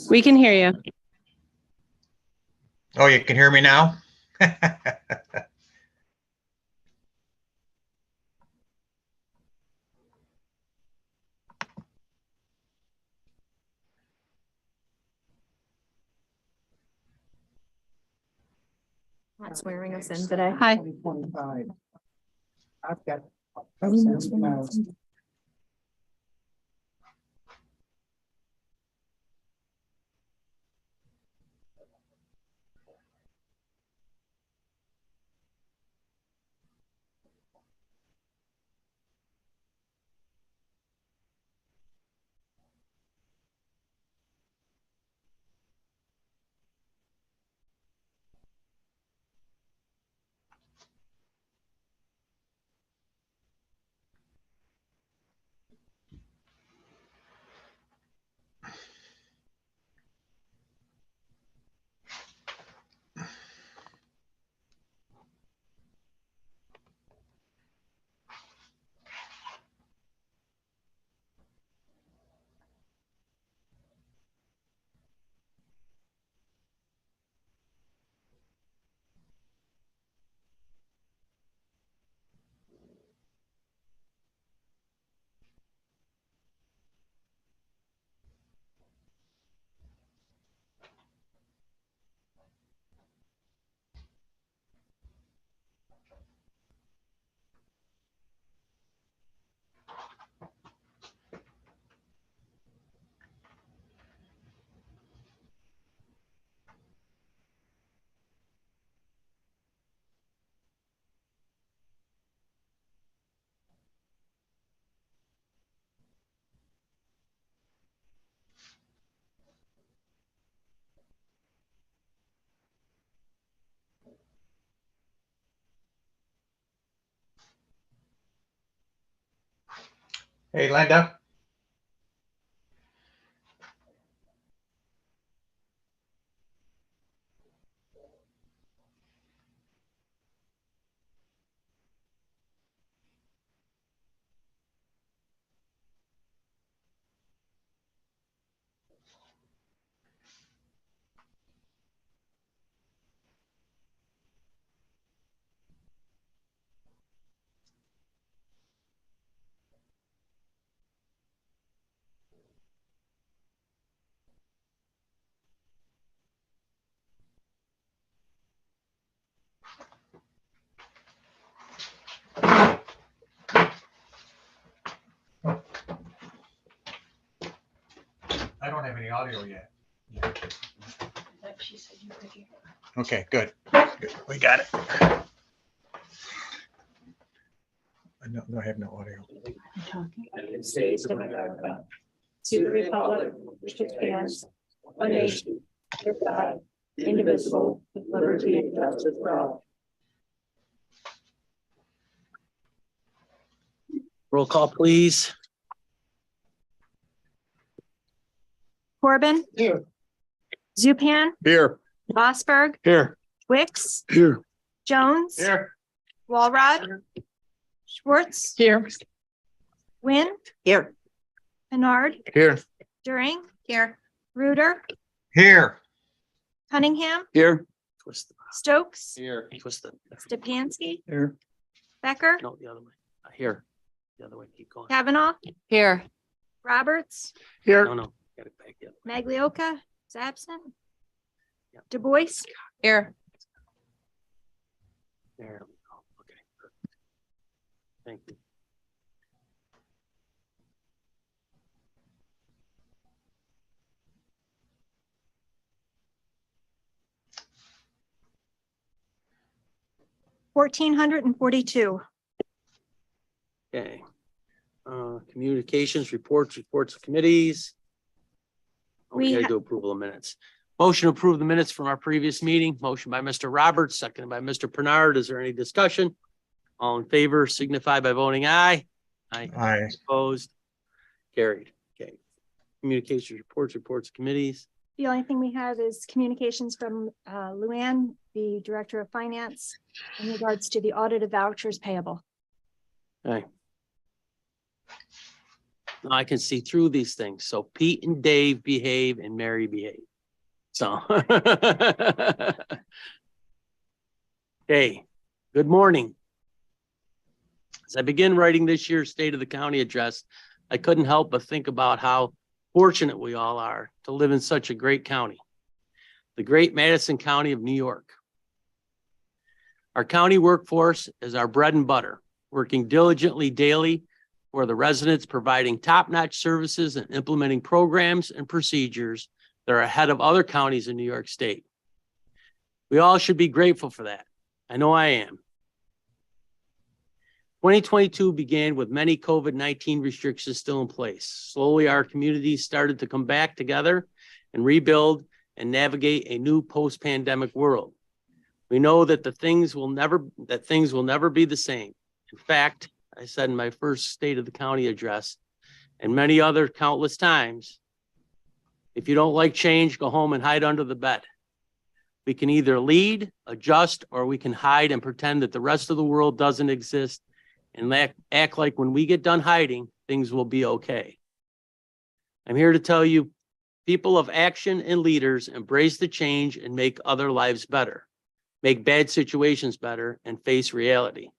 We can hear you. Oh, you can hear me now? Not swearing us in today. Hi. I've got. Hey, Linda. I don't have any audio yet. She said you could hear. Okay, good. Good. We got it. I have no audio. To the republic which stands one nation, under God, indivisible, with liberty and justice for all. Roll call, please. Corbin. Here. Zupan. Here. Mossberg. Here. Wicks. Here. Jones. Here. Walrod. Schwartz. Here. Wynn. Here. Bernard. Here. During. Here. Reuter. Here. Cunningham. Here. Twist the Stokes. Here. Twist the Stepanski. Here. Becker. No, the other way. Here. The other way. Keep going. Kavanaugh. Here. Roberts. Here. No. Got it back. Maglioka is absent. Yep. Du Bois. Here. There we go. Okay. Perfect. Thank you. $1,442. Okay. Communications, reports of committees. We We gotta do approval of minutes. Motion to approve the minutes from our previous meeting. Motion by Mr. Roberts, seconded by Mr. Bernard. Is there any discussion? All in favor signify by voting aye. Aye. Opposed? Carried. Okay. Communications, reports of committees. The only thing we have is communications from Luann, the Director of Finance, in regards to the audit of vouchers payable. Okay. Now I can see through these things. So Pete and Dave behave and Mary behave. So. Okay, good morning. As I begin writing this year's State of the County address, I couldn't help but think about how fortunate we all are to live in such a great county, the great Madison County of New York. Our county workforce is our bread and butter, working diligently daily for the residents, providing top-notch services and implementing programs and procedures that are ahead of other counties in New York State. We all should be grateful for that. I know I am. 2022 began with many COVID-19 restrictions still in place. Slowly, our communities started to come back together and rebuild and navigate a new post-pandemic world. We know that things will never be the same. In fact, I said in my first State of the County address, and many other countless times, if you don't like change, go home and hide under the bed. We can either lead, adjust, or we can hide and pretend that the rest of the world doesn't exist and act like when we get done hiding, things will be okay. I'm here to tell you, people of action and leaders embrace the change and make other lives better, make bad situations better, and face reality.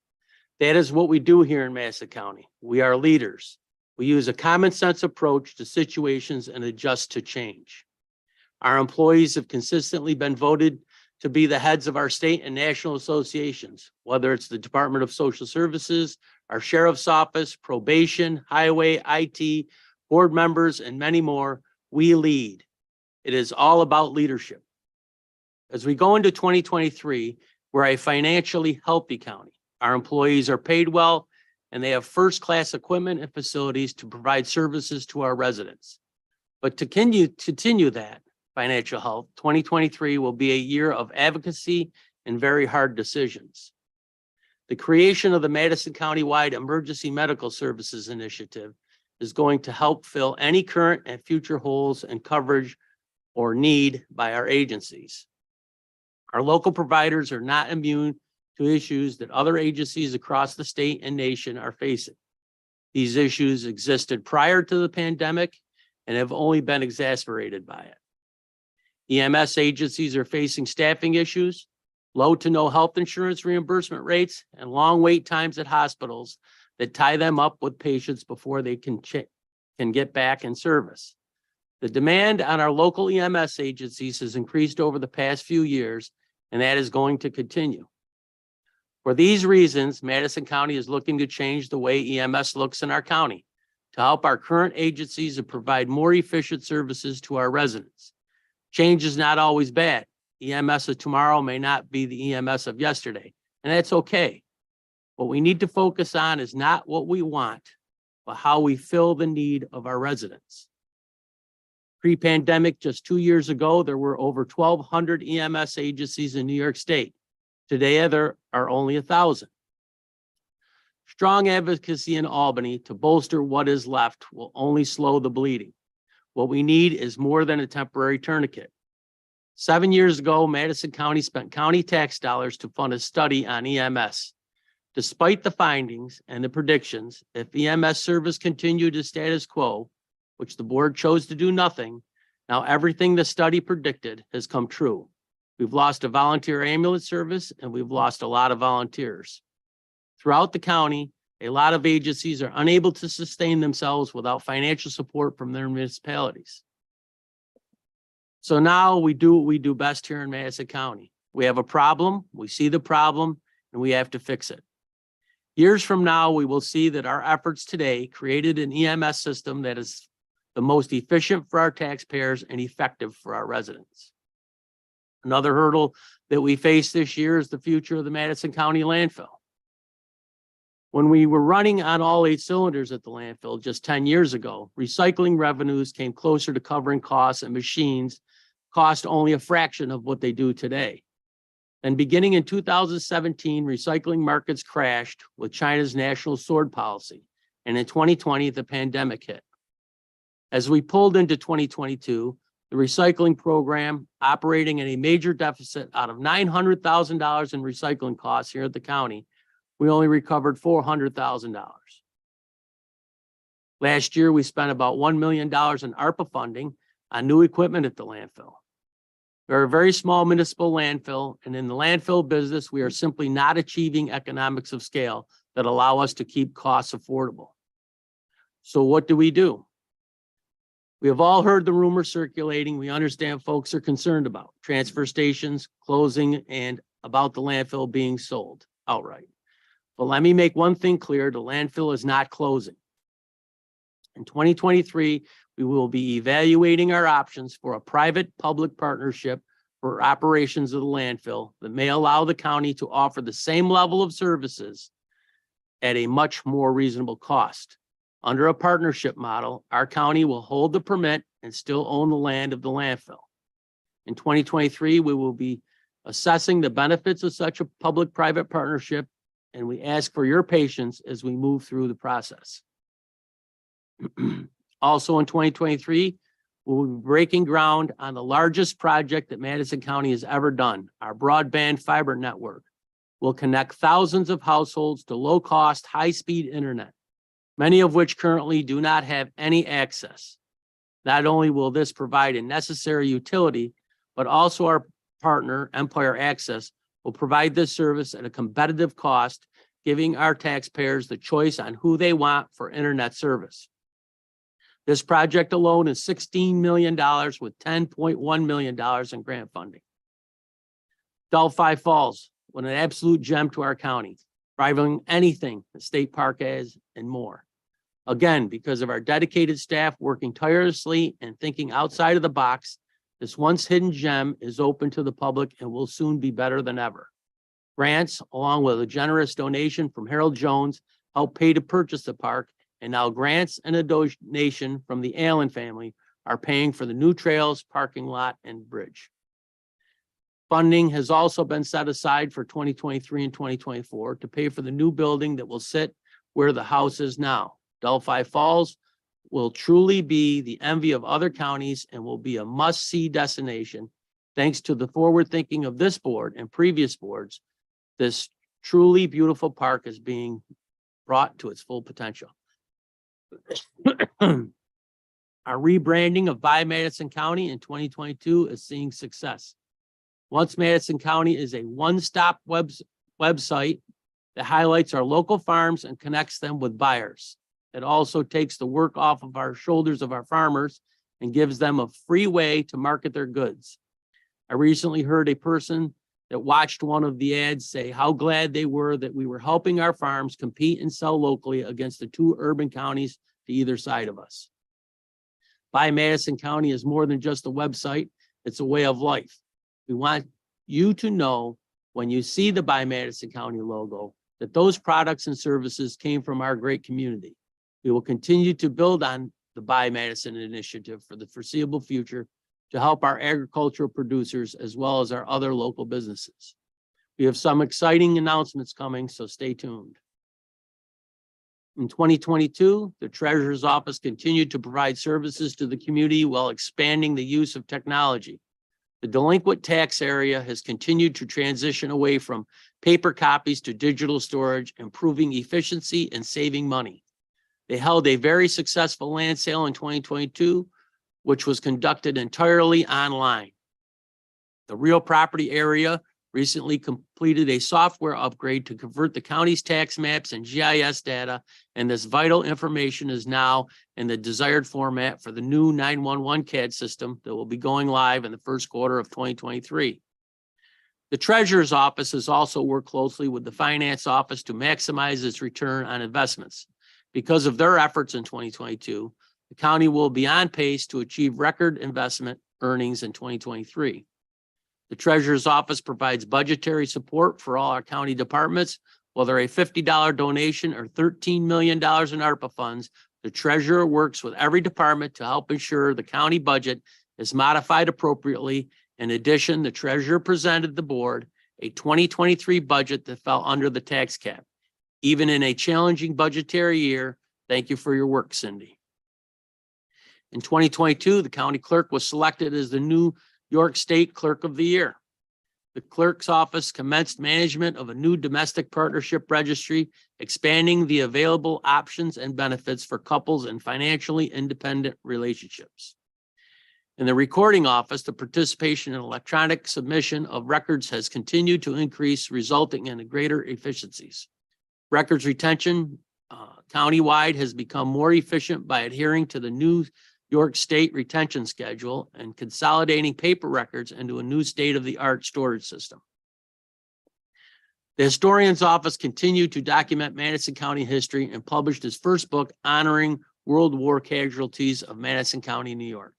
That is what we do here in Madison County. We are leaders. We use a common sense approach to situations and adjust to change. Our employees have consistently been voted to be the heads of our state and national associations, whether it's the Department of Social Services, our Sheriff's Office, probation, highway, IT, board members, and many more. We lead. It is all about leadership. As we go into 2023, we're a financially healthy county. Our employees are paid well, and they have first-class equipment and facilities to provide services to our residents. But to continue that financial health, 2023 will be a year of advocacy and very hard decisions. The creation of the Madison County-wide Emergency Medical Services Initiative is going to help fill any current and future holes in coverage or need by our agencies. Our local providers are not immune to issues that other agencies across the state and nation are facing. These issues existed prior to the pandemic and have only been exacerbated by it. EMS agencies are facing staffing issues, low to no health insurance reimbursement rates, and long wait times at hospitals that tie them up with patients before they can get back in service. The demand on our local EMS agencies has increased over the past few years, and that is going to continue. For these reasons, Madison County is looking to change the way EMS looks in our county to help our current agencies and provide more efficient services to our residents. Change is not always bad. EMS of tomorrow may not be the EMS of yesterday, and that's okay. What we need to focus on is not what we want, but how we fill the need of our residents. Pre-pandemic, just 2 years ago, there were over 1,200 EMS agencies in New York State. Today, there are only 1,000. Strong advocacy in Albany to bolster what is left will only slow the bleeding. What we need is more than a temporary tourniquet. 7 years ago, Madison County spent county tax dollars to fund a study on EMS. Despite the findings and the predictions, if EMS service continued as status quo, which the board chose to do nothing, now everything the study predicted has come true. We've lost a volunteer ambulance service, and we've lost a lot of volunteers. Throughout the county, a lot of agencies are unable to sustain themselves without financial support from their municipalities. So now we do what we do best here in Madison County. We have a problem, we see the problem, and we have to fix it. Years from now, we will see that our efforts today created an EMS system that is the most efficient for our taxpayers and effective for our residents. Another hurdle that we face this year is the future of the Madison County landfill. When we were running on all 8 cylinders at the landfill just 10 years ago, recycling revenues came closer to covering costs, and machines cost only a fraction of what they do today. And beginning in 2017, recycling markets crashed with China's national sword policy. And in 2020, the pandemic hit. As we pulled into 2022, the recycling program, operating in a major deficit out of $900,000 in recycling costs here at the county, we only recovered $400,000. Last year, we spent about $1 million in ARPA funding on new equipment at the landfill. We're a very small municipal landfill, and in the landfill business, we are simply not achieving economics of scale that allow us to keep costs affordable. So what do? We have all heard the rumors circulating. We understand folks are concerned about transfer stations closing and about the landfill being sold outright. But let me make one thing clear, the landfill is not closing. In 2023, we will be evaluating our options for a private-public partnership for operations of the landfill that may allow the county to offer the same level of services at a much more reasonable cost. Under a partnership model, our county will hold the permit and still own the land of the landfill. In 2023, we will be assessing the benefits of such a public-private partnership, and we ask for your patience as we move through the process. Also in 2023, we'll be breaking ground on the largest project that Madison County has ever done. Our broadband fiber network will connect thousands of households to low-cost, high-speed internet, many of which currently do not have any access. Not only will this provide a necessary utility, but also our partner, Empire Access, will provide this service at a competitive cost, giving our taxpayers the choice on who they want for internet service. This project alone is $16 million with $10.1 million in grant funding. Delphi Falls, what an absolute gem to our county, rivaling anything the state park has and more. Again, because of our dedicated staff working tirelessly and thinking outside of the box, this once hidden gem is open to the public and will soon be better than ever. Grants, along with a generous donation from Harold Jones, helped pay to purchase the park, and now grants and a donation from the Allen family are paying for the new trails, parking lot, and bridge. Funding has also been set aside for 2023 and 2024 to pay for the new building that will sit where the house is now. Delphi Falls will truly be the envy of other counties and will be a must-see destination. Thanks to the forward thinking of this board and previous boards, this truly beautiful park is being brought to its full potential. Our rebranding of By Madison County in 2022 is seeing success. Once Madison County is a one-stop website that highlights our local farms and connects them with buyers. It also takes the work off of our shoulders of our farmers and gives them a free way to market their goods. I recently heard a person that watched one of the ads say how glad they were that we were helping our farms compete and sell locally against the two urban counties to either side of us. By Madison County is more than just a website, it's a way of life. We want you to know when you see the By Madison County logo that those products and services came from our great community. We will continue to build on the By Madison initiative for the foreseeable future to help our agricultural producers as well as our other local businesses. We have some exciting announcements coming, so stay tuned. In 2022, the Treasurer's Office continued to provide services to the community while expanding the use of technology. The delinquent tax area has continued to transition away from paper copies to digital storage, improving efficiency and saving money. They held a very successful land sale in 2022, which was conducted entirely online. The real property area recently completed a software upgrade to convert the county's tax maps and GIS data, and this vital information is now in the desired format for the new 911 CAD system that will be going live in the first quarter of 2023. The Treasurer's Office has also worked closely with the Finance Office to maximize its return on investments. Because of their efforts in 2022, the county will be on pace to achieve record investment earnings in 2023. The Treasurer's Office provides budgetary support for all our county departments. Whether a $50 donation or $13 million in ARPA funds, the Treasurer works with every department to help ensure the county budget is modified appropriately. In addition, the Treasurer presented the board a 2023 budget that fell under the tax cap. Even in a challenging budgetary year, thank you for your work, Cindy. In 2022, the county clerk was selected as the New York State Clerk of the Year. the clerk's office commenced management of a new domestic partnership registry, expanding the available options and benefits for couples in financially independent relationships. In the recording office, the participation in electronic submission of records has continued to increase, resulting in greater efficiencies. Records retention countywide has become more efficient by adhering to the New York State retention schedule and consolidating paper records into a new state-of-the-art storage system. The historian's office continued to document Madison County history and published his first book honoring World War casualties of Madison County, New York.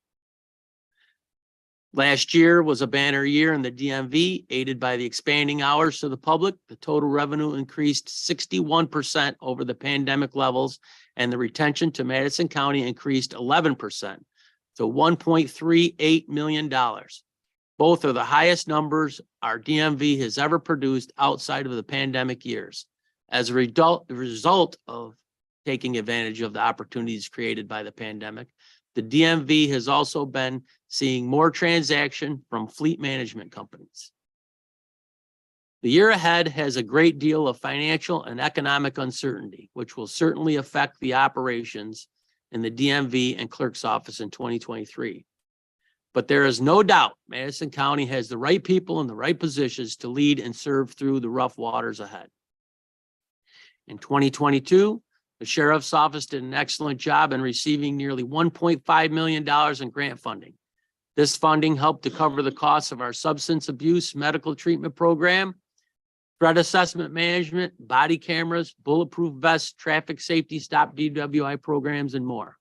Last year was a banner year in the DMV, aided by the expanding hours to the public. The total revenue increased 61% over the pandemic levels, and the retention to Madison County increased 11% to $1.38 million. Both are the highest numbers our DMV has ever produced outside of the pandemic years. As a result of taking advantage of the opportunities created by the pandemic, the DMV has also been seeing more transaction from fleet management companies. The year ahead has a great deal of financial and economic uncertainty, which will certainly affect the operations in the DMV and clerk's office in 2023. But there is no doubt Madison County has the right people in the right positions to lead and serve through the rough waters ahead. In 2022, the sheriff's office did an excellent job in receiving nearly $1.5 million in grant funding. This funding helped to cover the costs of our substance abuse medical treatment program, threat assessment management, body cameras, bulletproof vests, traffic safety stop DWI programs, and more.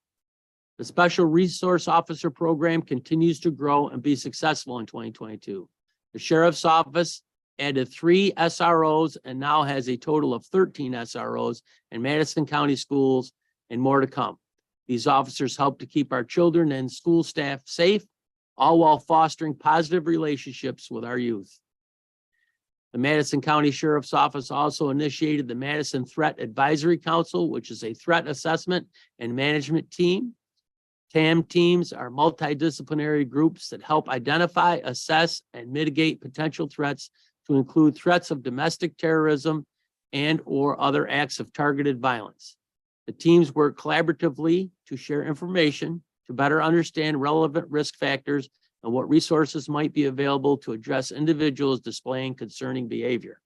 The Special Resource Officer program continues to grow and be successful in 2022. The sheriff's office added 3 SROs and now has a total of 13 SROs in Madison County schools and more to come. These officers help to keep our children and school staff safe, all while fostering positive relationships with our youth. The Madison County Sheriff's Office also initiated the Madison Threat Advisory Council, which is a threat assessment and management team. TAM teams are multidisciplinary groups that help identify, assess, and mitigate potential threats to include threats of domestic terrorism and or other acts of targeted violence. The teams work collaboratively to share information to better understand relevant risk factors and what resources might be available to address individuals displaying concerning behavior.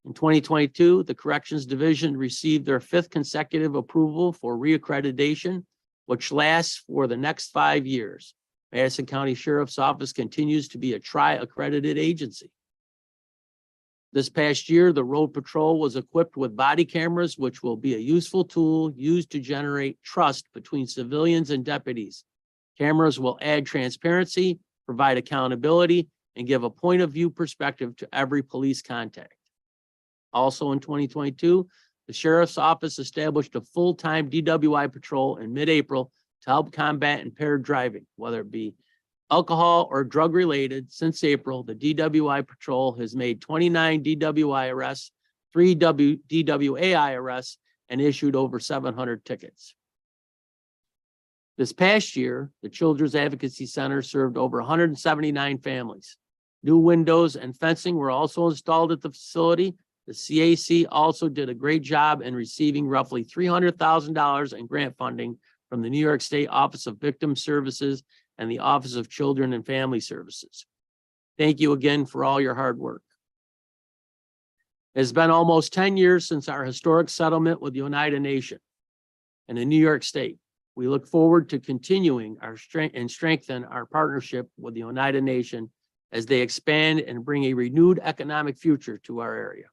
In 2022, the Corrections Division received their 5th consecutive approval for reaccreditation, which lasts for the next 5 years. Madison County Sheriff's Office continues to be a tri-accredited agency. This past year, the road patrol was equipped with body cameras, which will be a useful tool used to generate trust between civilians and deputies. Cameras will add transparency, provide accountability, and give a point of view perspective to every police contact. Also in 2022, the Sheriff's Office established a full-time DWI patrol in mid-April to help combat impaired driving, whether it be alcohol or drug related. Since April, the DWI patrol has made 29 DWI arrests, 3 DWAI arrests, and issued over 700 tickets. This past year, the Children's Advocacy Center served over 179 families. New windows and fencing were also installed at the facility. The CAC also did a great job in receiving roughly $300,000 in grant funding from the New York State Office of Victim Services and the Office of Children and Family Services. Thank you again for all your hard work. It's been almost 10 years since our historic settlement with the Oneida Nation and in New York State. We look forward to continuing our strengthen our partnership with the Oneida Nation as they expand and bring a renewed economic future to our area.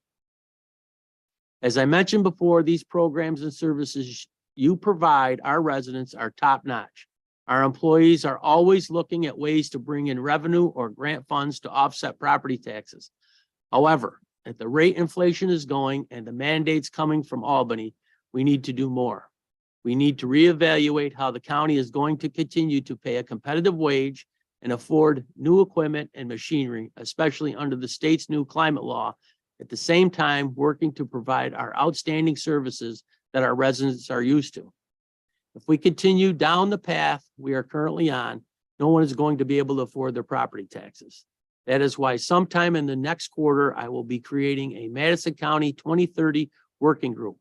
As I mentioned before, these programs and services you provide our residents are top-notch. Our employees are always looking at ways to bring in revenue or grant funds to offset property taxes. However, at the rate inflation is going and the mandates coming from Albany, we need to do more. We need to reevaluate how the county is going to continue to pay a competitive wage and afford new equipment and machinery, especially under the state's new climate law, at the same time working to provide our outstanding services that our residents are used to. If we continue down the path we are currently on, no one is going to be able to afford their property taxes. That is why sometime in the next quarter, I will be creating a Madison County 2030 working group,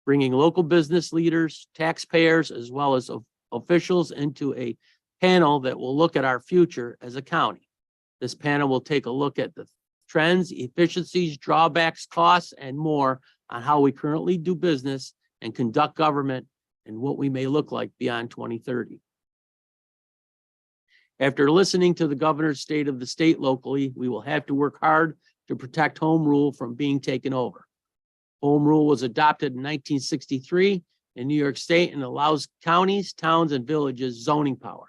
bringing local business leaders, taxpayers, as well as officials into a panel that will look at our future as a county. This panel will take a look at the trends, efficiencies, drawbacks, costs, and more on how we currently do business and conduct government and what we may look like beyond 2030. After listening to the governor's state of the state locally, we will have to work hard to protect home rule from being taken over. Home rule was adopted in 1963 in New York State and allows counties, towns, and villages zoning power.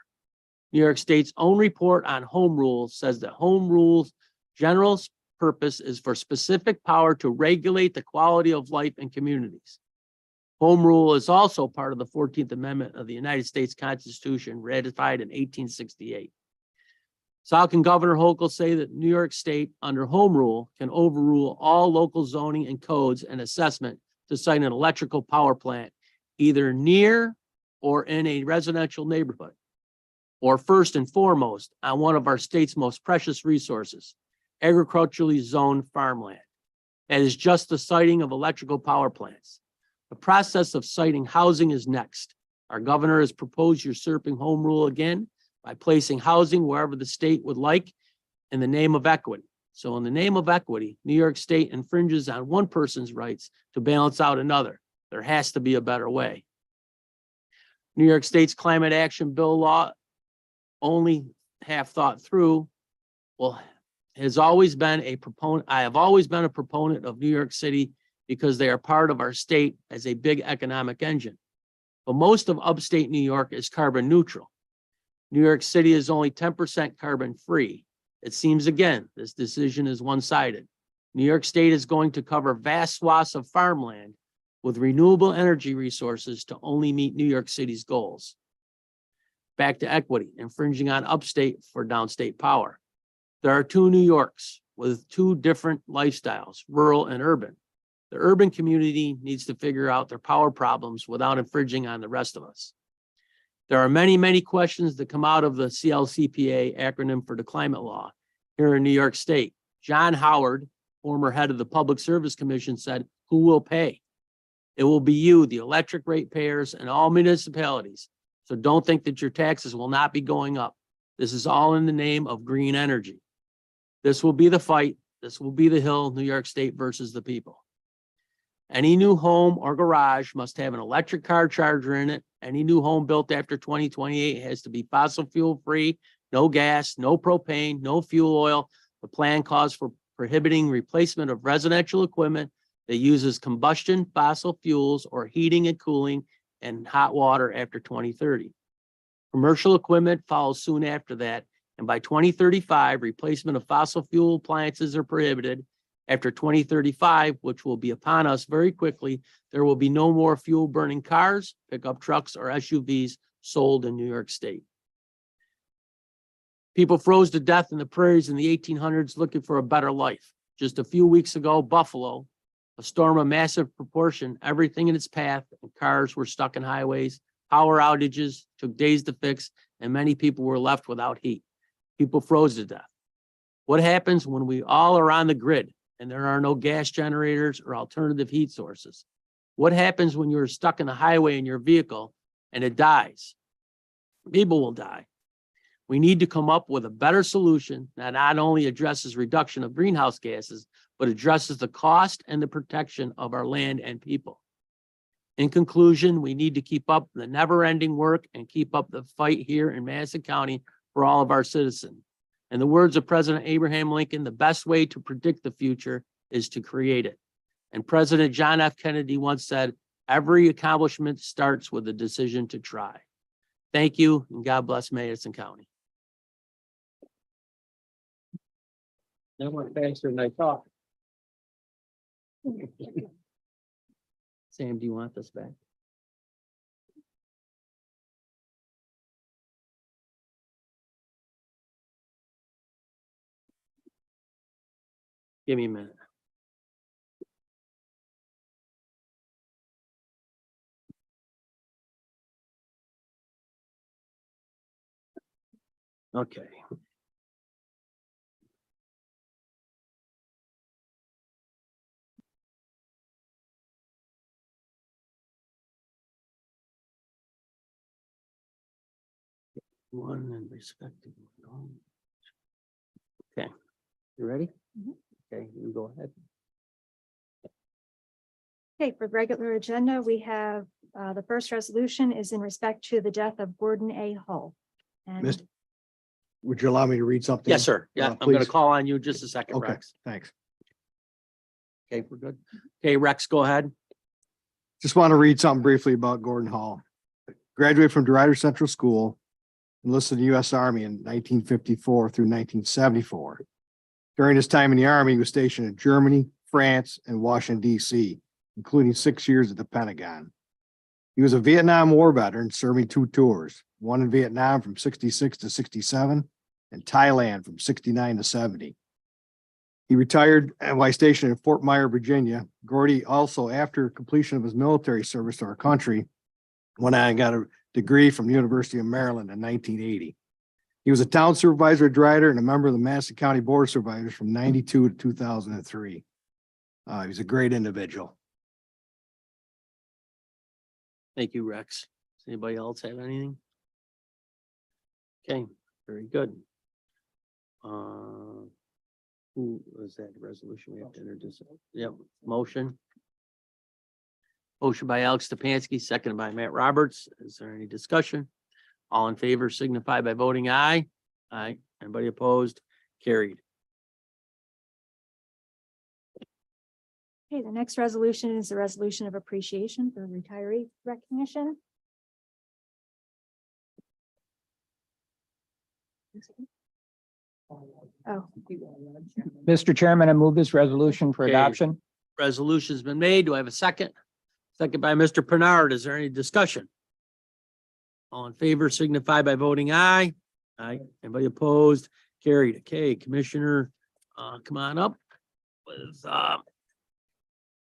New York State's own report on home rule says that home rule's general purpose is for specific power to regulate the quality of life in communities. Home rule is also part of the 14th Amendment of the United States Constitution, ratified in 1868. So how can Governor Hochul say that New York State under home rule can overrule all local zoning and codes and assessment to site an electrical power plant either near or in a residential neighborhood, or first and foremost on one of our state's most precious resources, agriculturally zoned farmland? That is just the siting of electrical power plants. The process of siting housing is next. Our governor has proposed usurping home rule again by placing housing wherever the state would like in the name of equity. So in the name of equity, New York State infringes on one person's rights to balance out another. There has to be a better way. New York State's climate action bill law, only half thought through, well, has always been a proponent. I have always been a proponent of New York City because they are part of our state as a big economic engine. But most of upstate New York is carbon neutral. New York City is only 10% carbon free. It seems, again, this decision is one-sided. New York State is going to cover vast swaths of farmland with renewable energy resources to only meet New York City's goals. Back to equity, infringing on upstate for downstate power. There are two New Yorks with two different lifestyles, rural and urban. The urban community needs to figure out their power problems without infringing on the rest of us. There are many, many questions that come out of the CLCPA, acronym for the climate law, here in New York State. John Howard, former head of the Public Service Commission, said, "Who will pay? It will be you, the electric ratepayers, and all municipalities. So don't think that your taxes will not be going up. This is all in the name of green energy." This will be the fight. This will be the hill, New York State versus the people. Any new home or garage must have an electric car charger in it. Any new home built after 2028 has to be fossil fuel free, no gas, no propane, no fuel oil. The plan calls for prohibiting replacement of residential equipment that uses combustion fossil fuels or heating and cooling and hot water after 2030. Commercial equipment follows soon after that. And by 2035, replacement of fossil fuel appliances are prohibited. After 2035, which will be upon us very quickly, there will be no more fuel burning cars, pickup trucks, or SUVs sold in New York State. People froze to death in the prairies in the 1800s looking for a better life. Just a few weeks ago, Buffalo, a storm of massive proportion, everything in its path, and cars were stuck in highways, power outages took days to fix, and many people were left without heat. People froze to death. What happens when we all are on the grid and there are no gas generators or alternative heat sources? What happens when you're stuck in the highway in your vehicle and it dies? People will die. We need to come up with a better solution that not only addresses reduction of greenhouse gases, but addresses the cost and the protection of our land and people. In conclusion, we need to keep up the never-ending work and keep up the fight here in Madison County for all of our citizens. In the words of President Abraham Lincoln, the best way to predict the future is to create it. And President John F. Kennedy once said, "Every accomplishment starts with a decision to try." Thank you, and God bless Madison County. That went faster than I thought. Sam, do you want this back? Give me a minute. Okay. One and respective. Okay, you ready? Mhm. Okay, you go ahead. Okay, for the regular agenda, we have, the first resolution is in respect to the death of Gordon A. Hull. Miss- And Would you allow me to read something? Yes, sir. Yeah, I'm gonna Please. call on you in just a second, Okay, Rex. thanks. Okay, we're good. Okay, Rex, go ahead. Just want to read something briefly about Gordon Hall. Graduated from DeRuyter Central School, enlisted in the U.S. Army in 1954 through 1974. During his time in the Army, he was stationed in Germany, France, and Washington, D.C., including 6 years at the Pentagon. He was a Vietnam War veteran, serving 2 tours, one in Vietnam from 66 to 67 and Thailand from 69 to 70. He retired while stationed in Fort Myer, Virginia. Gordy also, after completion of his military service to our country, went on and got a degree from the University of Maryland in 1980. He was a town supervisor at DeRuyter and a member of the Madison County Board of Supervisors from 92 to 2003. He was a great individual. Thank you, Rex. Does anybody else have anything? Okay, very good. Who was that resolution we have to introduce? Yep, motion. Motion by Alex Stefanski, seconded by Matt Roberts. Is there any discussion? All in favor signify by voting aye. Aye. Anybody opposed? Carried. okay, the next resolution is a resolution of appreciation for retiree recognition. Oh, Mr. Chairman, I move this resolution for Okay. adoption. Resolution's been made. Do I have a second? Second by Mr. Bernard. Is there any discussion? All in favor signify by voting aye. Aye. Anybody opposed? Carried. Okay, Commissioner, come on up with,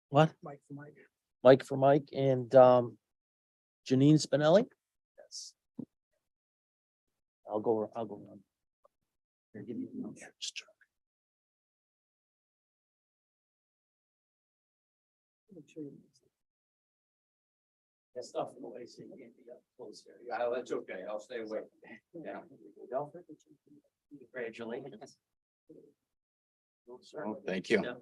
what? Mike for Mike and, Janine Spinelli? Yes. I'll go on. Here, give me a moment. Just- That stuff in the way, so you can't be up close there. Yeah, that's okay. I'll stay away. Yeah. Congratulations. Oh, thank you. Yeah.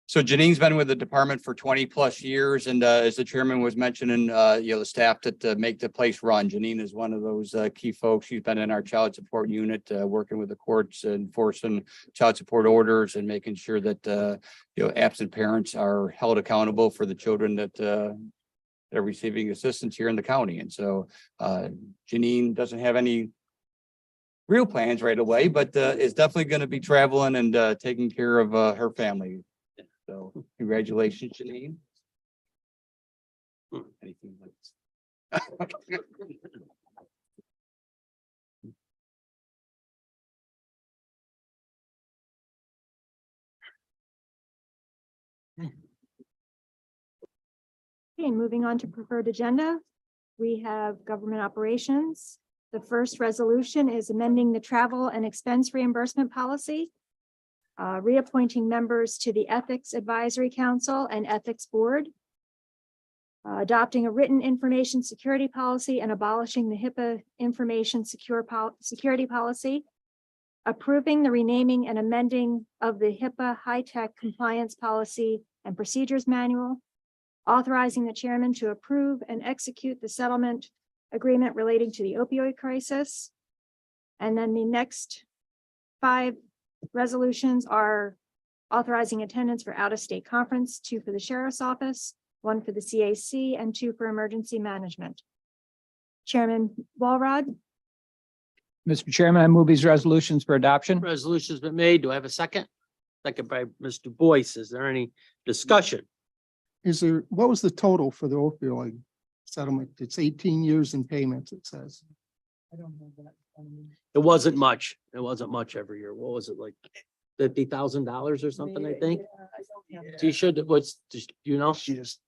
So Janine's been with the department for 20+ years, and as the chairman was mentioning, the staff that make the place run. Janine is one of those key folks. She's been in our child support unit, working with the courts, enforcing child support orders and making sure that absent parents are held accountable for the children that are receiving assistance here in the county. And so Janine doesn't have any real plans right away, but is definitely going to be traveling and taking care of her family. So congratulations, Janine. Anything like this? okay, moving on to preferred agenda. We have government operations. The first resolution is amending the travel and expense reimbursement policy. Reappointing members to the Ethics Advisory Council and Ethics Board. Adopting a written information security policy and abolishing the HIPAA information security policy. Approving the renaming and amending of the HIPAA high-tech compliance policy and procedures manual. Authorizing the chairman to approve and execute the settlement agreement relating to the opioid crisis. And then the next 5 resolutions are authorizing attendance for out-of-state conference, 2 for the sheriff's office, 1 for the CAC, and 2 for emergency management. Chairman Walrod, Mr. Chairman, I move these resolutions for adoption. Resolution's been made. Do I have a second? Second by Mr. Boyce. Is there any discussion? What was the total for the opioid settlement? It's 18 years in payments, it says. I don't know that. It wasn't much. It wasn't much every year. What was it, like $50,000 or something, I think? You should, what's, just, She just.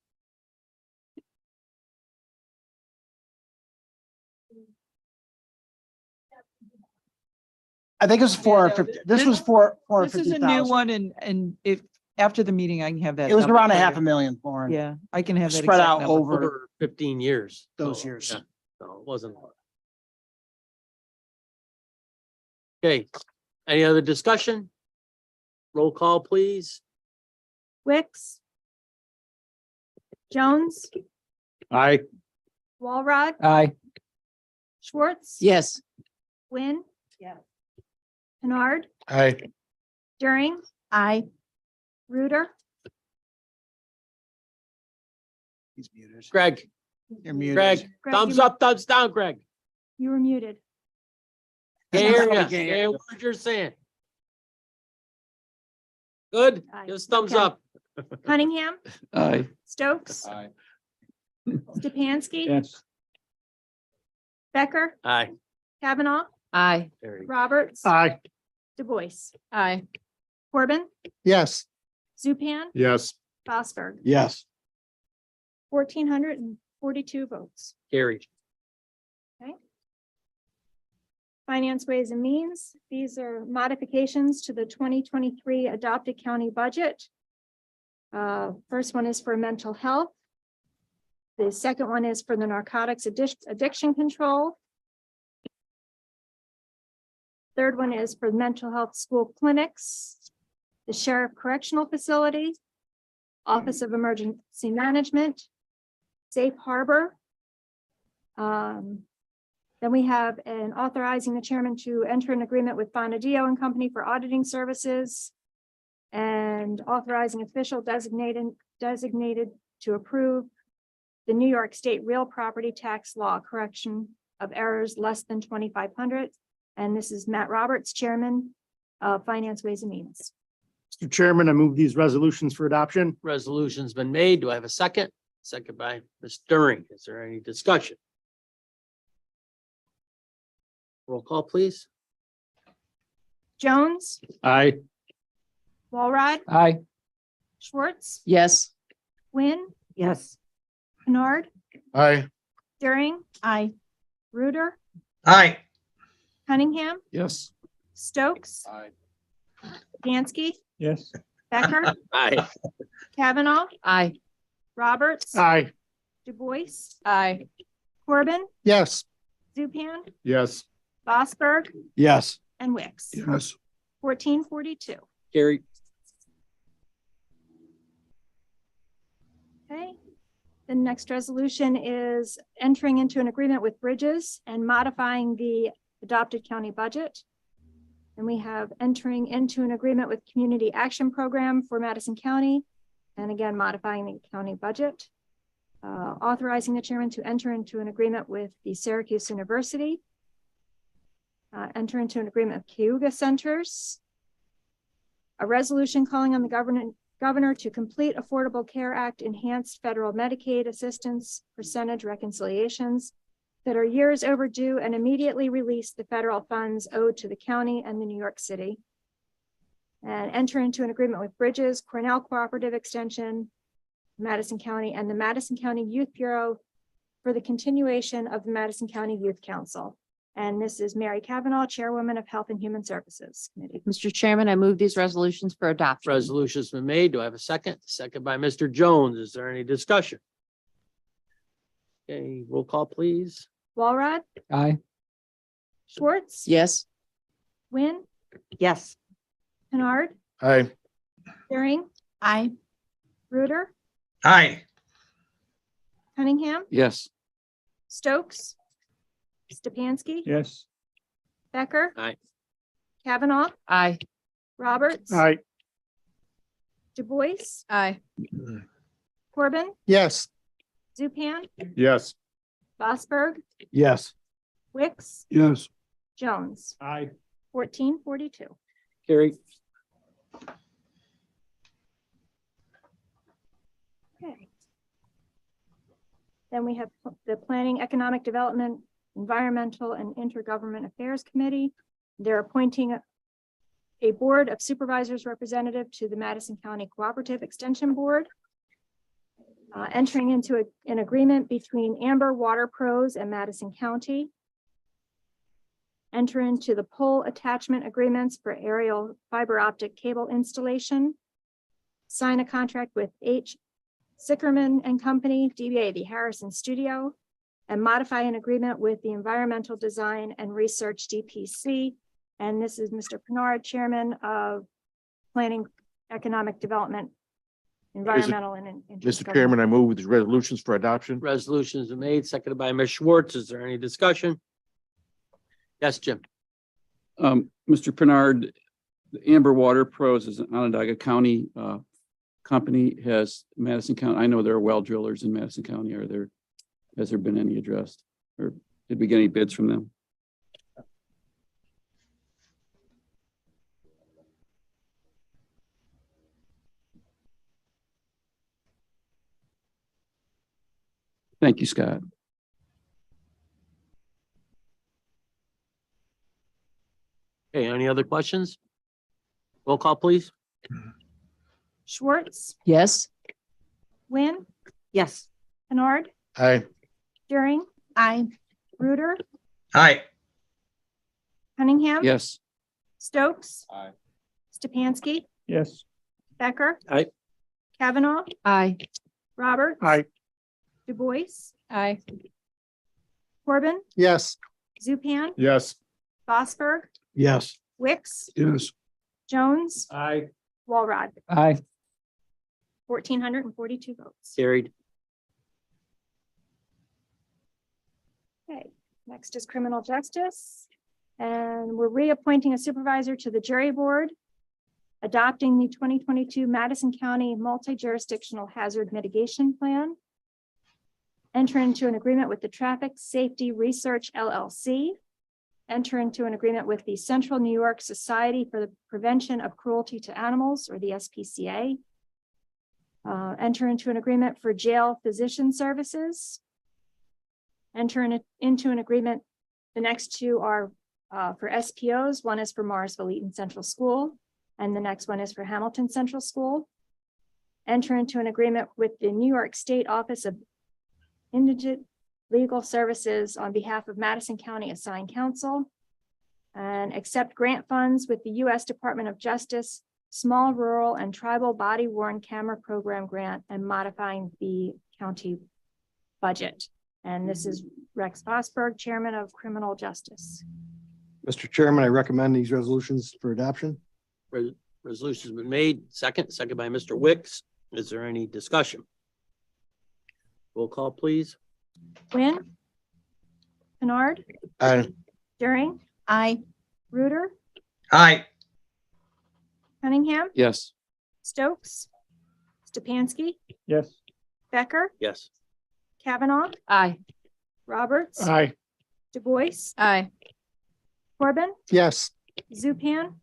I think it was 450. This was This is a new 450,000. one and if, after the meeting, I can have that. It was number around for you. $500,000, Lauren. Yeah, I can have that. Spread exact out number. over over 15 years. those So, years. yeah. So it wasn't a lot. Okay, any other discussion? Roll call, please. Wicks, Jones, Aye. Walrod, Aye. Schwartz. Yes. Wynn. Yes. Kennard, Aye. During, Aye. Reuter, He's muted. Greg, You're muted. Greg, Greg, thumbs you- up, thumbs down, Greg. you were muted. Can't hear We ya. can't hear Can't hear you. what you're saying. Good, Aye. give us thumbs Okay. up. Cunningham, Aye. Stokes, Aye. Stepanski, Yes. Becker, Aye. Kavanaugh, Aye. Roberts, Aye. Du Bois, Aye. Corbin, Yes. Zupan, Yes. Fosberg, Yes. 1,442 votes. Carried. Okay. Finance, Ways and Means. These are modifications to the 2023 adopted county budget. First one is for mental health. The second one is for the narcotics addiction control. Third one is for mental health school clinics, the sheriff correctional facility, Office of Emergency Management, Safe Harbor. Then we have an authorizing the chairman to enter an agreement with Bonadio and Company for auditing services and authorizing official designated to approve the New York State real property tax law correction of errors less than 2,500. And this is Matt Roberts, Chairman of Finance, Ways and Means. Mr. Chairman, I move these resolutions for adoption. Resolution's been made. Do I have a second? Second by Ms. During. Is there any discussion? Roll call, please. Jones, Aye. Walrod, Aye. Schwartz, Yes. Wynn, Yes. Kennard, Aye. During, Aye. Reuter, Aye. Cunningham, Yes. Stokes, Aye. Dansky, Yes. Becker, Aye. Kavanaugh, Aye. Roberts, Aye. Du Bois, Aye. Corbin, Yes. Zupan, Yes. Fosberg, Yes. and Wicks. Yes. 1,442. Carried. Okay. The next resolution is entering into an agreement with Bridges and modifying the adopted county budget. And we have entering into an agreement with Community Action Program for Madison County. And again, modifying the county budget. Authorizing the chairman to enter into an agreement with the Syracuse University. Enter into an agreement with Cayuga Centers. A resolution calling on the governor to complete Affordable Care Act enhanced federal Medicaid assistance percentage reconciliations that are years overdue and immediately release the federal funds owed to the county and the New York City. And enter into an agreement with Bridges, Cornell Cooperative Extension, Madison County, and the Madison County Youth Bureau for the continuation of the Madison County Youth Council. And this is Mary Kavanaugh, Chairwoman of Health and Human Services Committee. Mr. Chairman, I move these resolutions for adoption. Resolution's been made. Do I have a second? Second by Mr. Jones. Is there any discussion? Okay, roll call, please. Walrod, Aye. Schwartz. Yes. Wynn, Yes. Kennard, Aye. During, Aye. Reuter, Aye. Cunningham, Yes. Stokes, Stepanski, Yes. Becker. Aye. Kavanaugh, Aye. Roberts. Aye. Du Bois, Aye. Corbin, Yes. Zupan, Yes. Fosberg, Yes. Wicks, Yes. Jones. Aye. 1,442. Carried. Okay. Then we have the Planning, Economic Development, Environmental and Intergovernment Affairs Committee. They're appointing a Board of Supervisors representative to the Madison County Cooperative Extension Board. Entering into an agreement between Amber Water Pros and Madison County. Enter into the pole attachment agreements for aerial fiber optic cable installation. Sign a contract with H. Sickerman and Company, DBA the Harrison Studio, and modify an agreement with the Environmental Design and Research DPC And this is Mr. Bernard, Chairman of Planning, Economic Development, Environmental and. Mr. Chairman, I move these resolutions for adoption. Resolutions are made, seconded by Ms. Schwartz. Is there any discussion? Yes, Jim. Mr. Bernard, the Amber Water Pros is an Onondaga County company, has Madison County. I know there are well drillers in Madison County. Has there been any addressed, or did we get any bids from them? Thank you, Scott. Okay, any other questions? Roll call, please. Schwartz, Yes. Wynn, Yes. Bernard, Aye. Durian, Aye. Reuter, Aye. Cunningham. Yes. Stokes. Aye. Stepanski, Yes. Becker. Aye. Kavanaugh, Aye. Roberts. Aye. Du Bois, Aye. Corbin, Yes. Zupan, Yes. Fosberg, Yes. Wicks, Yes. Jones, Aye. Walrod, Aye. 1,442 votes. Carried. Okay, next is criminal justice. And we're reappointing a supervisor to the jury board, adopting the 2022 Madison County Multi-Jurisdictional Hazard Mitigation Plan, enter into an agreement with the Traffic Safety Research LLC, enter into an agreement with the Central New York Society for the Prevention of Cruelty to Animals, or the SPCA, enter into an agreement for jail physician services, into an agreement. The next two are for SPOs. One is for Morrisville Eaton Central School, and the next one is for Hamilton Central School. Enter into an agreement with the New York State Office of Indigent Legal Services on behalf of Madison County Assigned Counsel, and accept grant funds with the U.S. Department of Justice Small Rural and Tribal Body Worn Camera Program Grant, and modifying the county budget. And this is Rex Fosberg, Chairman of Criminal Justice. Mr. Chairman, I recommend these resolutions for adoption. Resolution's been made, second by Mr. Wicks. Is there any discussion? Roll call, please. Wynn, Bernard, Aye. Durian, Aye. Reuter, Aye. Cunningham, Yes. Stokes, Stepanski, Yes. Becker, Yes. Kavanaugh, Aye. Roberts, Aye. Du Bois, Aye. Corbin, Yes. Zupan,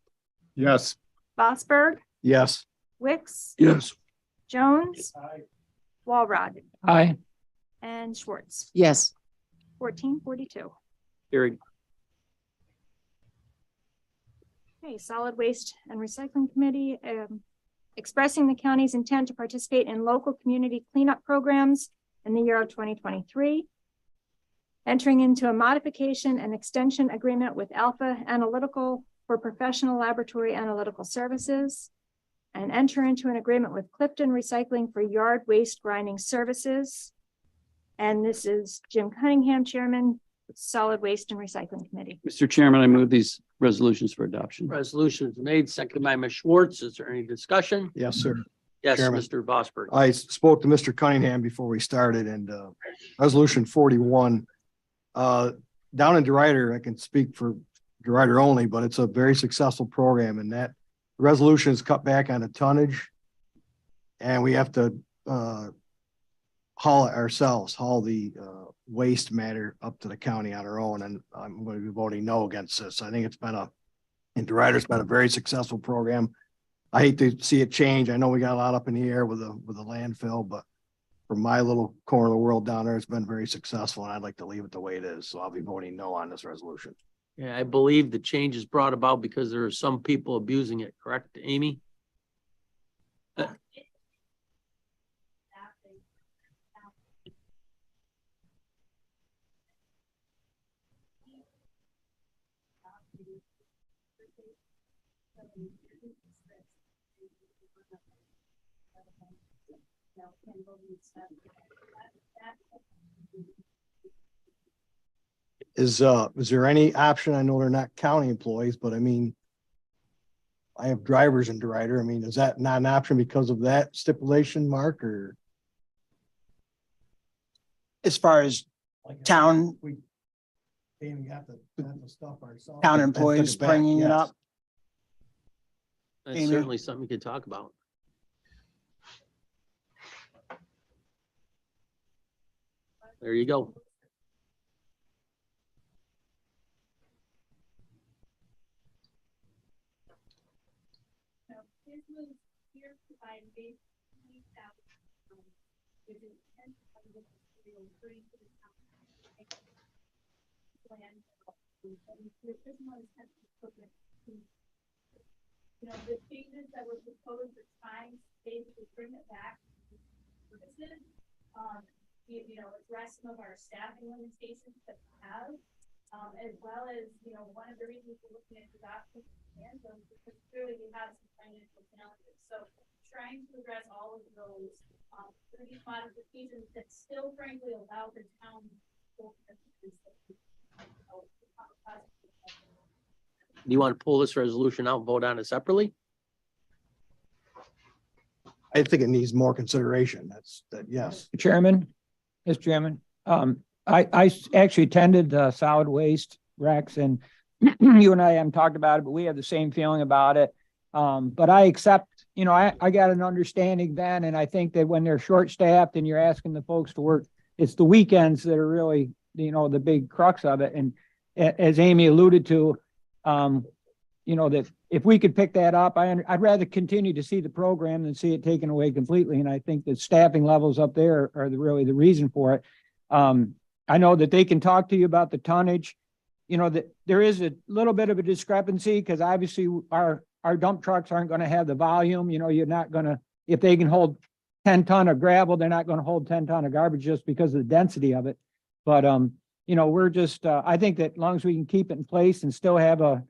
Yes. Fosberg, Yes. Wicks, Yes. Jones, Aye. Walrod, Aye. and Schwartz. Yes. 1,442. Carried. Okay, Solid Waste and Recycling Committee, expressing the county's intent to participate in local community cleanup programs in the year of 2023. Entering into a modification and extension agreement with Alpha Analytical for professional laboratory analytical services. And enter into an agreement with Clifton Recycling for yard waste grinding services. And this is Jim Cunningham, Chairman, Solid Waste and Recycling Committee. Mr. Chairman, I move these resolutions for adoption. Resolution's made, seconded by Ms. Schwartz. Is there any discussion? Yes, sir. Yes, Chairman. Mr. Vosberg. I spoke to Mr. Cunningham before we started, and resolution 41. Down in DeRuyter, I can speak for DeRuyter only, but it's a very successful program, and that resolution is cut back on the tonnage. And we have to haul it ourselves, haul the waste matter up to the county on our own, and I'm going to be voting no against this. I think it's been in DeRuyter's been a very successful program. I hate to see it change. I know we got a lot up in the air with the landfill, but from my little corner of the world down there, it's been very successful, and I'd like to leave it the way it is. So I'll be voting no on this resolution. Yeah, I believe the change is brought about because there are some people abusing it, correct, Amy? Is there any option? I know they're not county employees, but I mean, I have drivers in DeRidder. I mean, is that not an option because of that stipulation, Mark, or? As far as town, We even got the stuff ourselves. town employees bringing it up. That's Amy? certainly something you could talk about. There you go. You know, the changes that were proposed are trying to basically bring it back to services. You know, address some of our staffing limitations that we have, as well as, you know, one of the reasons we're looking at adoption and those because clearly we have some financial challenges. So trying to address all of those through these modifications that still frankly allow the town to Do you want to pull this resolution out and vote on it separately? I think it needs more consideration. That's, yes. Chairman, Mr. Chairman, I actually attended solid waste Rex, and you and I haven't talked about it, but we have the same feeling about it. But I accept, you know, I got an understanding then, and I think that when they're short-staffed and you're asking the folks to work, it's the weekends that are really, you know, the big crux of it. And as Amy alluded to, you know, that if we could pick that up, I'd rather continue to see the program than see it taken away completely. And I think that staffing levels up there are really the reason for it. I know that they can talk to you about the tonnage. You know, that there is a little bit of a discrepancy because obviously our dump trucks aren't going to have the volume. You know, you're not going to, if they can hold 10 ton of gravel, they're not going to hold 10 ton of garbage just because of the density of it. But, you know, we're just, I think that as long as we can keep it in place and still have a,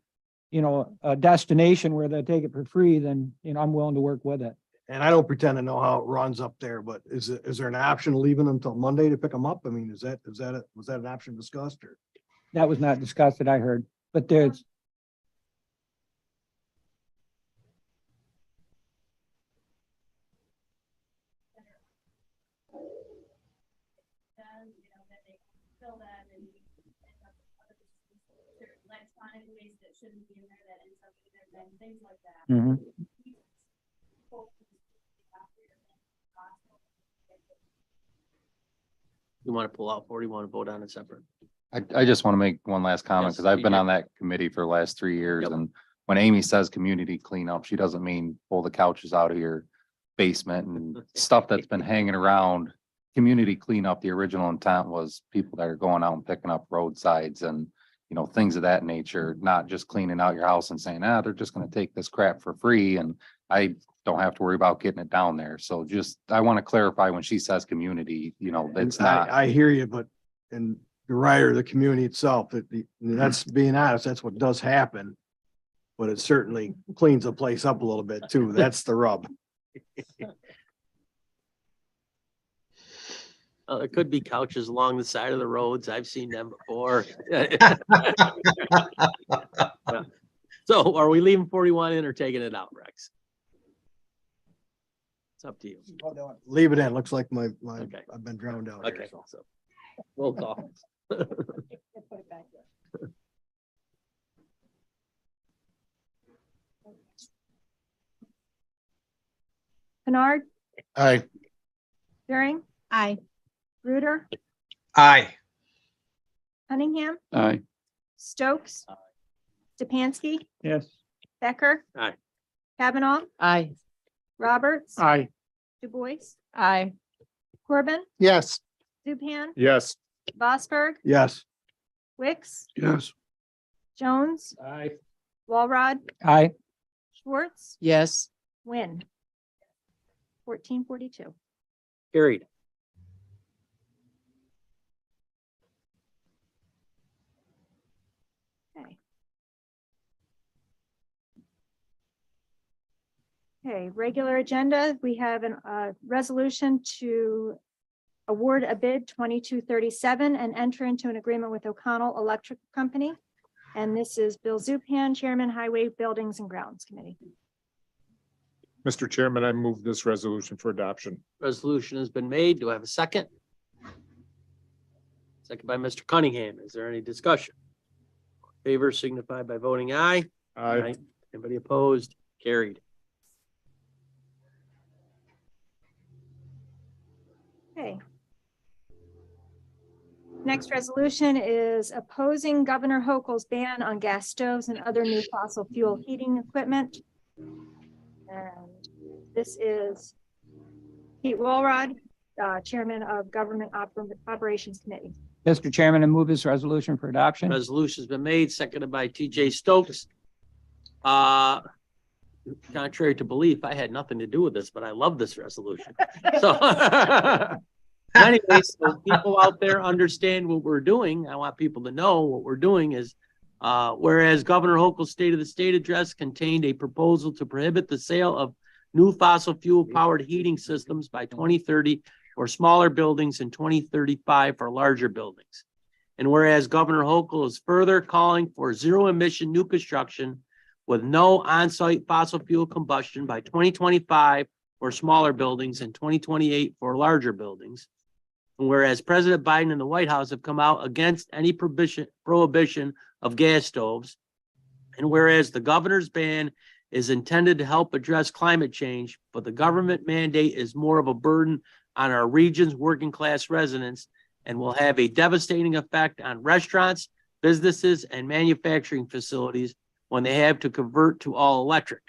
you know, a destination where they take it for free, then, you know, I'm willing to work with it. And I don't pretend to know how it runs up there, but is there an option of leaving them till Monday to pick them up? I mean, was that an option discussed or? That was not discussed that I heard, but there's, you know, that they fill that and end up with other electronic waste that shouldn't be in there that ends up in there and things like that. Mhm. You want to pull out 40, you want to vote on it separate? I just want to make one last comment Yes, because I've been you on that committee for the last 3 years. Yep. And when Amy says community cleanup, she doesn't mean pull the couches out of your basement and stuff that's been hanging around. Community cleanup, the original intent was people that are going out and picking up roadsides and, you know, things of that nature, not just cleaning out your house and saying, they're just going to take this crap for free. And I don't have to worry about getting it down there. So just, I want to clarify when she says community, you know, that's not. I hear you, but in the writer, the community itself, that's being honest, that's what does happen. But it certainly cleans the place up a little bit too. That's the rub. It could be couches along the side of the roads. I've seen them before. Yeah. So are we leaving 41 in or taking it out, Rex? It's up to you. Leave it in. Looks like Okay. I've been drowned out Okay, here. So. so roll call. Kennard, Aye. Waring, Aye. Reuter, Aye. Cunningham, Aye. Stokes, Stepanski, yes. Becker. Aye. Kavanaugh, Aye. Roberts, Aye. Du Bois, Aye. Corbin, Yes. Zupan, Yes. Bosberg, Yes. Wicks, Yes. Jones, Aye. Walrod, Aye. Schwartz. Yes. Win. 1442. Carried. Okay. Okay, regular agenda, we have a resolution to award a bid 2237 and enter into an agreement with O'Connell Electric Company. And this is Bill Zupan, Chairman, Highway Buildings and Grounds Committee. Mr. Chairman, I move this resolution for adoption. Resolution has been made. Do I have a second? Second by Mr. Cunningham. Is there any discussion? Favor signify by voting aye. Aye. Anybody opposed? Carried. Okay. Next resolution is opposing Governor Hochul's ban on gas stoves and other new fossil fuel heating equipment. And this is Pete Walrod, Chairman of Government Operations Committee. Mr. Chairman, I move this resolution for adoption. Resolution's been made, seconded by TJ Stokes. Contrary to belief, I had nothing to do with this, but I love this resolution. So anyways, so people out there understand what we're doing. I want people to know what we're doing is, whereas Governor Hochul's State of the State address contained a proposal to prohibit the sale of new fossil fuel powered heating systems by 2030 for smaller buildings and 2035 for larger buildings. And whereas Governor Hochul is further calling for zero emission new construction with no on-site fossil fuel combustion by 2025 for smaller buildings and 2028 for larger buildings. And whereas President Biden and the White House have come out against any prohibition of gas stoves, and whereas the governor's ban is intended to help address climate change, but the government mandate is more of a burden on our region's working class residents and will have a devastating effect on restaurants, businesses, and manufacturing facilities when they have to convert to all electric.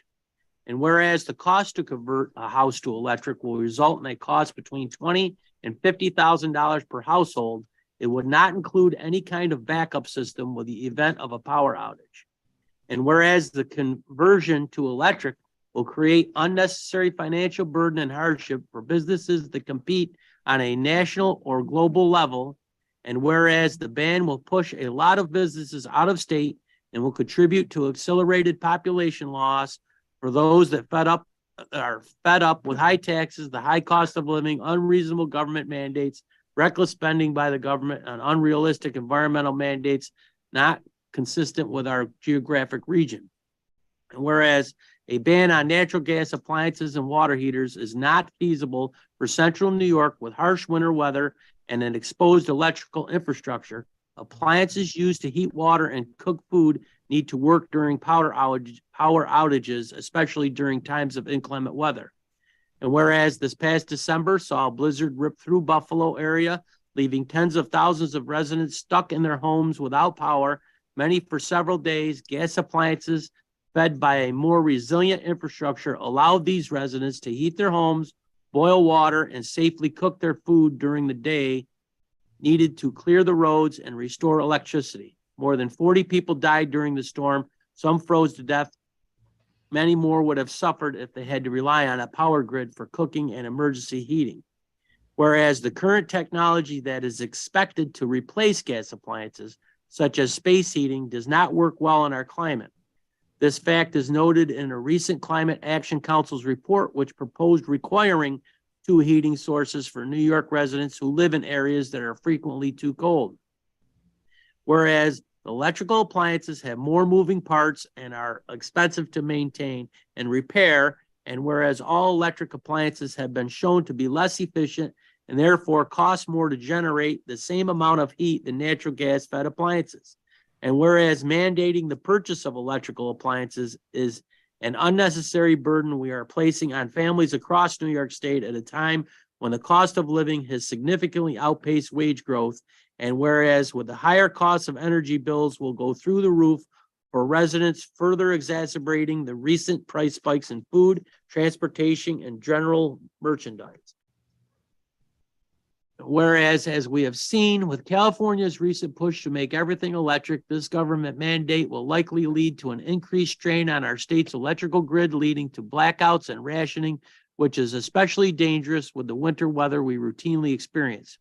And whereas the cost to convert a house to electric will result in a cost between $20,000 and $50,000 per household, it would not include any kind of backup system with the event of a power outage. And whereas the conversion to electric will create unnecessary financial burden and hardship for businesses that compete on a national or global level, and whereas the ban will push a lot of businesses out of state and will contribute to accelerated population loss for those that are fed up with high taxes, the high cost of living, unreasonable government mandates, reckless spending by the government, and unrealistic environmental mandates not consistent with our geographic region. And whereas a ban on natural gas appliances and water heaters is not feasible for central New York with harsh winter weather and an exposed electrical infrastructure, appliances used to heat water and cook food need to work during power outages, especially during times of inclement weather. And whereas this past December saw a blizzard rip through Buffalo area, leaving tens of thousands of residents stuck in their homes without power, many for several days, gas appliances fed by a more resilient infrastructure allowed these residents to heat their homes, boil water, and safely cook their food during the day needed to clear the roads and restore electricity. More than 40 people died during the storm. Some froze to death. Many more would have suffered if they had to rely on a power grid for cooking and emergency heating. Whereas the current technology that is expected to replace gas appliances, such as space heating, does not work well in our climate. This fact is noted in a recent Climate Action Council's report, which proposed requiring 2 heating sources for New York residents who live in areas that are frequently too cold. Whereas electrical appliances have more moving parts and are expensive to maintain and repair, and whereas all electric appliances have been shown to be less efficient and therefore cost more to generate the same amount of heat than natural gas-fed appliances. And whereas mandating the purchase of electrical appliances is an unnecessary burden we are placing on families across New York State at a time when the cost of living has significantly outpaced wage growth, and whereas with the higher costs of energy bills will go through the roof for residents, further exacerbating the recent price spikes in food, transportation, and general merchandise. Whereas, as we have seen with California's recent push to make everything electric, this government mandate will likely lead to an increased strain on our state's electrical grid, leading to blackouts and rationing, which is especially dangerous with the winter weather we routinely experience.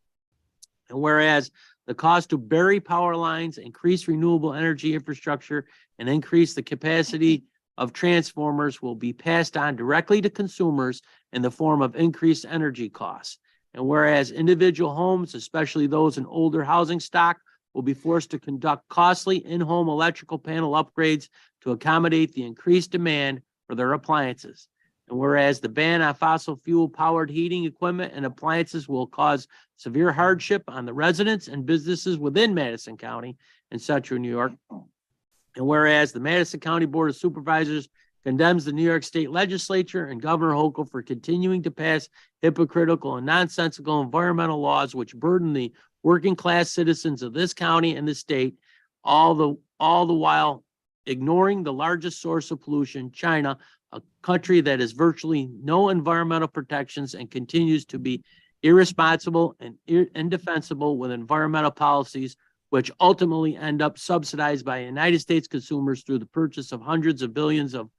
And whereas the cost to bury power lines, increase renewable energy infrastructure, and increase the capacity of transformers will be passed on directly to consumers in the form of increased energy costs. And whereas individual homes, especially those in older housing stock, will be forced to conduct costly in-home electrical panel upgrades to accommodate the increased demand for their appliances. And whereas the ban on fossil fuel powered heating equipment and appliances will cause severe hardship on the residents and businesses within Madison County and Central New York. And whereas the Madison County Board of Supervisors condemns the New York State Legislature and Governor Hochul for continuing to pass hypocritical and nonsensical environmental laws which burden the working class citizens of this county and the state, all the while ignoring the largest source of pollution, China, a country that has virtually no environmental protections and continues to be irresponsible and indefensible with environmental policies, which ultimately end up subsidized by United States consumers through the purchase of hundreds of billions of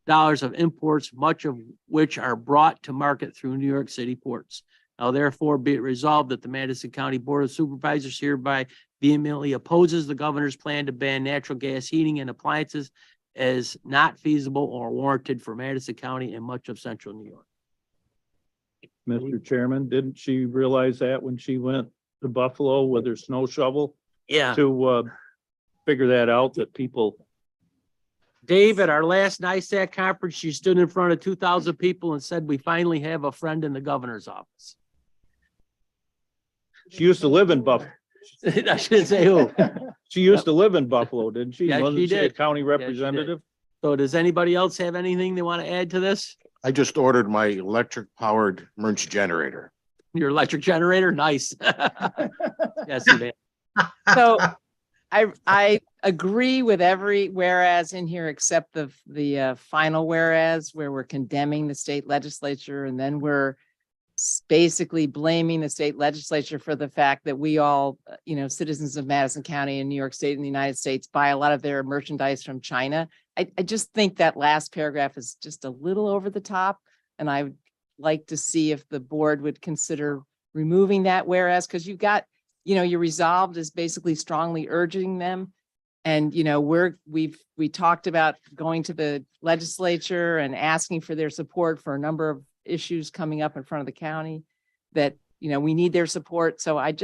dollars of imports, much of which are brought to market through New York City ports. Now, therefore, be it resolved that the Madison County Board of Supervisors hereby vehemently opposes the governor's plan to ban natural gas heating and appliances as not feasible or warranted for Madison County and much of Central New York. Mr. Chairman, didn't she realize that when she went to Buffalo with her snow shovel Yeah. to figure that out, that people, Dave, at our last NISAC conference, she stood in front of 2,000 people and said, "We finally have a friend in the governor's office." she used to live in Buffalo. I shouldn't say who. She used to live in Buffalo, didn't she? Yeah, she Wasn't she a did. county she did. representative? So does anybody else have anything they want to add to this? I just ordered my electric powered merge generator. Your electric generator? Nice. Yes, Yvonne. So I agree with every whereas in here except the final whereas where we're condemning the state legislature and then we're basically blaming the state legislature for the fact that we all, citizens of Madison County and New York State and the United States buy a lot of their merchandise from China. I just think that last paragraph is just a little over the top. And I would like to see if the board would consider removing that whereas, because you've got, your resolved is basically strongly urging them. And, we talked about going to the legislature and asking for their support for a number of issues coming up in front of the county that, we need their support. So I'd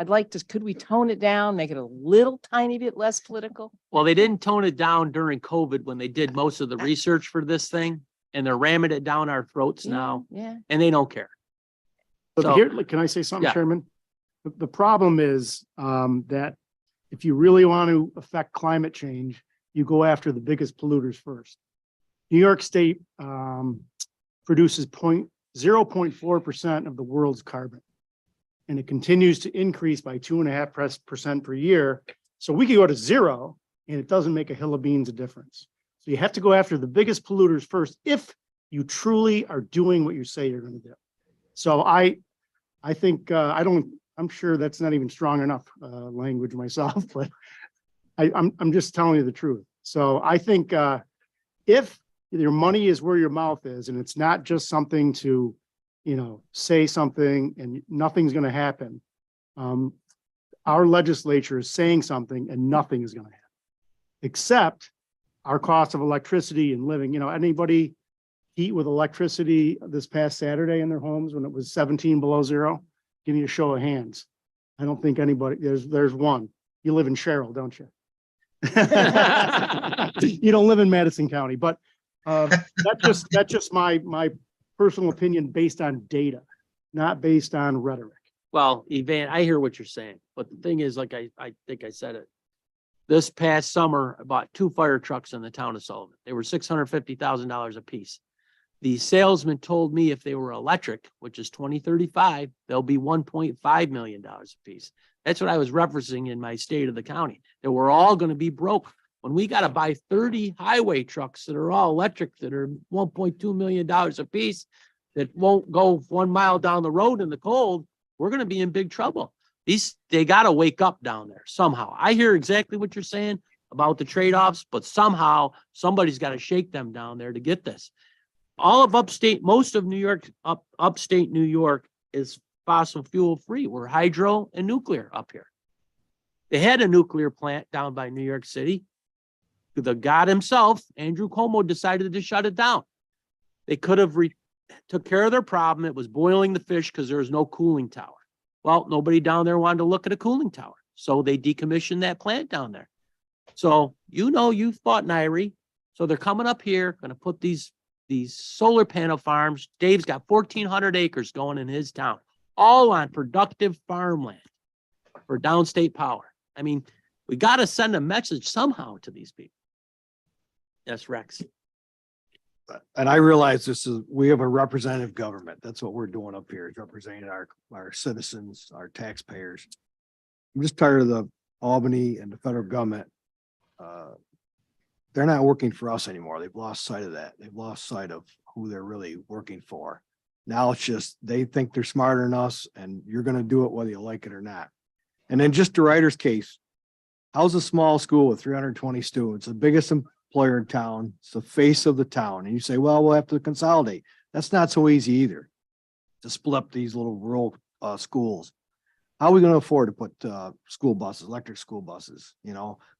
like to, could we tone it down, make it a little tiny bit less political? Well, they didn't tone it down during COVID when they did most of the research for this thing, and they're ramming it down our throats now, Yeah. and they don't care. But So- here, can I say something, Yeah. Chairman? The problem is that if you really want to affect climate change, you go after the biggest polluters first. New York State produces 0.4% of the world's carbon. And it continues to increase by 2.5% per year. So we could go to zero and it doesn't make a hill of beans a difference. So you have to go after the biggest polluters first if you truly are doing what you say you're going to do. So I think I'm sure that's not even strong enough language myself, but I'm just telling you the truth. So I think if your money is where your mouth is, and it's not just something to, say something and nothing's going to happen. Our legislature is saying something and nothing is going to happen, except our cost of electricity and living. Anybody heat with electricity this past Saturday in their homes when it was 17 below zero? Give me a show of hands. I don't think anybody, there's one. You live in Sherrill, don't you? You don't live in Madison County, but that's just my personal opinion based on data, not based on rhetoric. Well, Yvonne, I hear what you're saying, but the thing is, like I think I said it. This past summer, I bought 2 fire trucks in the town of Sullivan. They were $650,000 a piece. The salesman told me if they were electric, which is 2035, they'll be $1.5 million a piece. That's what I was referencing in my state of the county, that we're all going to be broke. When we got to buy 30 highway trucks that are all electric, that are $1.2 million a piece, that won't go 1 mile down the road in the cold, we're going to be in big trouble. They got to wake up down there somehow. I hear exactly what you're saying about the trade-offs, but somehow somebody's got to shake them down there to get this. All of upstate, most of New York, upstate New York is fossil fuel free. We're hydro and nuclear up here. They had a nuclear plant down by New York City. The god himself, Andrew Cuomo, decided to shut it down. They could have took care of their problem. It was boiling the fish because there was no cooling tower. Well, nobody down there wanted to look at a cooling tower. So they decommissioned that plant down there. So, you've fought Nairi. So they're coming up here, going to put these solar panel farms. Dave's got 1,400 acres going in his town, all on productive farmland for downstate power. I mean, we got to send a message somehow to these people. Yes, Rex. And I realize we have a representative government. That's what we're doing up here, is representing our citizens, our taxpayers. I'm just tired of the Albany and the federal government. They're not working for us anymore. They've lost sight of that. They've lost sight of who they're really working for. Now it's just, they think they're smarter than us, and you're going to do it whether you like it or not. And then just the writer's case. How's a small school with 320 students, the biggest employer in town? It's the face of the town. And you say, well, we'll have to consolidate. That's not so easy either, to split up these little rural schools. How are we going to afford to put school buses, electric school buses?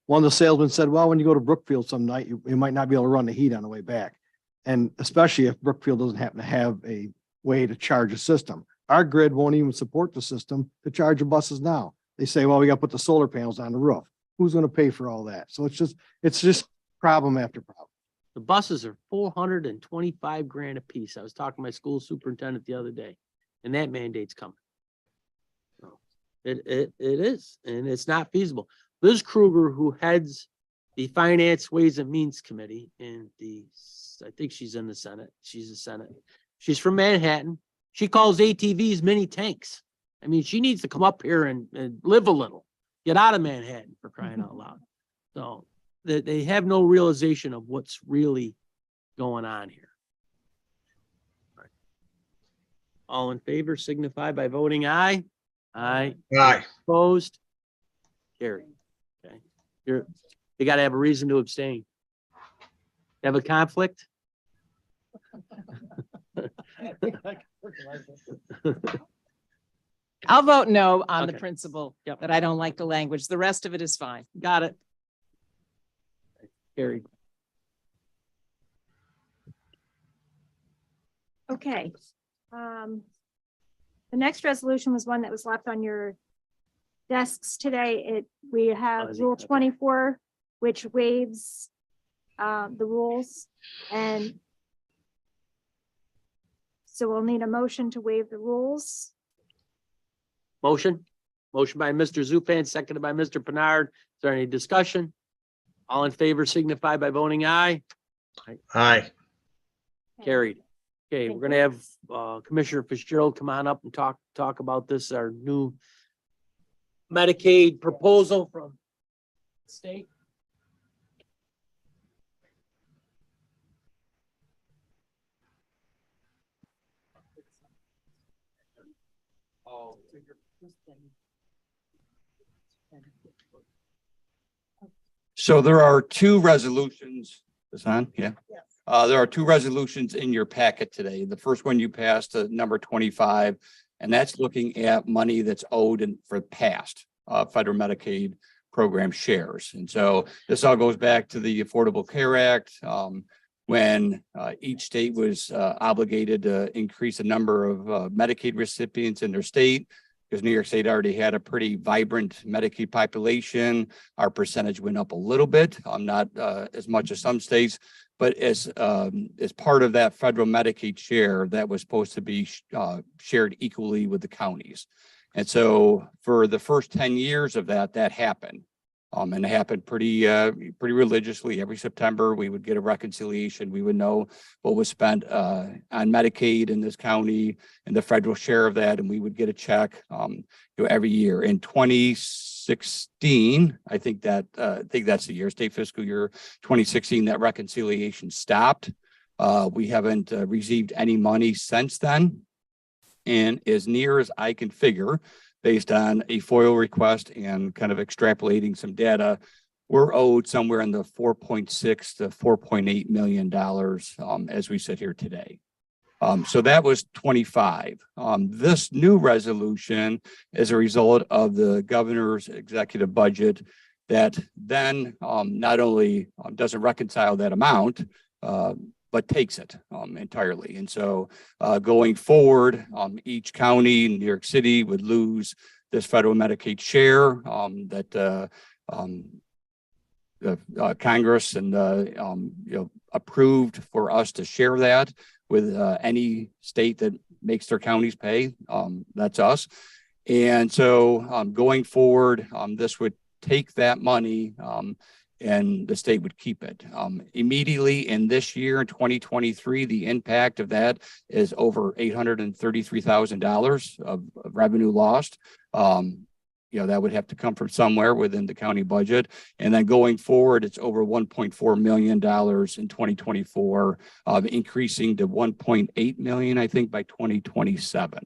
One of the salesmen said, well, when you go to Brookfield some night, you might not be able to run the heat on the way back. And especially if Brookfield doesn't happen to have a way to charge a system. Our grid won't even support the system to charge the buses now. They say, well, we got to put the solar panels on the roof. Who's going to pay for all that? So it's just problem after problem. The buses are $425,000 a piece. I was talking to my school superintendent the other day, and that mandate's coming. It is, and it's not feasible. Liz Kruger, who heads the Finance Ways and Means Committee I think she's in the Senate. She's the Senate. She's from Manhattan. She calls ATVs mini tanks. I mean, she needs to come up here and live a little, get out of Manhattan, for crying out loud. So they have no realization of what's really going on here. All in favor signify by voting aye. Aye. Aye. Opposed? Carried. Okay. You got to have a reason to abstain. You have a conflict? I'll vote no on the Okay. principle Yep. that I don't like the language. The rest of it is fine. Got it. Carried. Okay. The next resolution was one that was left on your desks today. We have is it? Rule Okay. 24, which waives the rules, and so we'll need a motion to waive the rules. Motion by Mr. Zupan, seconded by Mr. Bernard. Is there any discussion? All in favor signify by voting aye. Aye. Carried. Okay, we're gonna have Commissioner Fitzgerald come on up and talk about this, our new Medicaid proposal from state. So there are two resolutions. Is on? Yeah. There are two resolutions in your packet today. The first one you passed, number 25, and that's looking at money that's owed for past federal Medicaid program shares. And so this all goes back to the Affordable Care Act, when each state was obligated to increase the number of Medicaid recipients in their state. Because New York State already had a pretty vibrant Medicaid population. Our percentage went up a little bit, not as much as some states, but as part of that federal Medicaid share, that was supposed to be shared equally with the counties. And so for the first 10 years of that happened. And it happened pretty religiously. Every September, we would get a reconciliation. We would know what was spent on Medicaid in this county and the federal share of that, and we would get a check every year. In 2016, I think that's the year, state fiscal year 2016, that reconciliation stopped. We haven't received any money since then. And as near as I can figure, based on a FOIL request and kind of extrapolating some data, we're owed somewhere in the $4.6 to $4.8 million as we sit here today. So that was 25. This new resolution is a result of the governor's executive budget that then not only doesn't reconcile that amount, but but takes it entirely. And so going forward, each county in New York City would lose this federal Medicaid share that the Congress and approved for us to share that with any state that makes their counties pay. That's us. And so going forward, this would take that money and the state would keep it. Immediately in this year, in 2023, the impact of that is over $833,000 of revenue lost. That would have to come from somewhere within the county budget. And then going forward, it's over $1.4 million in 2024, increasing to 1.8 million, I think, by 2027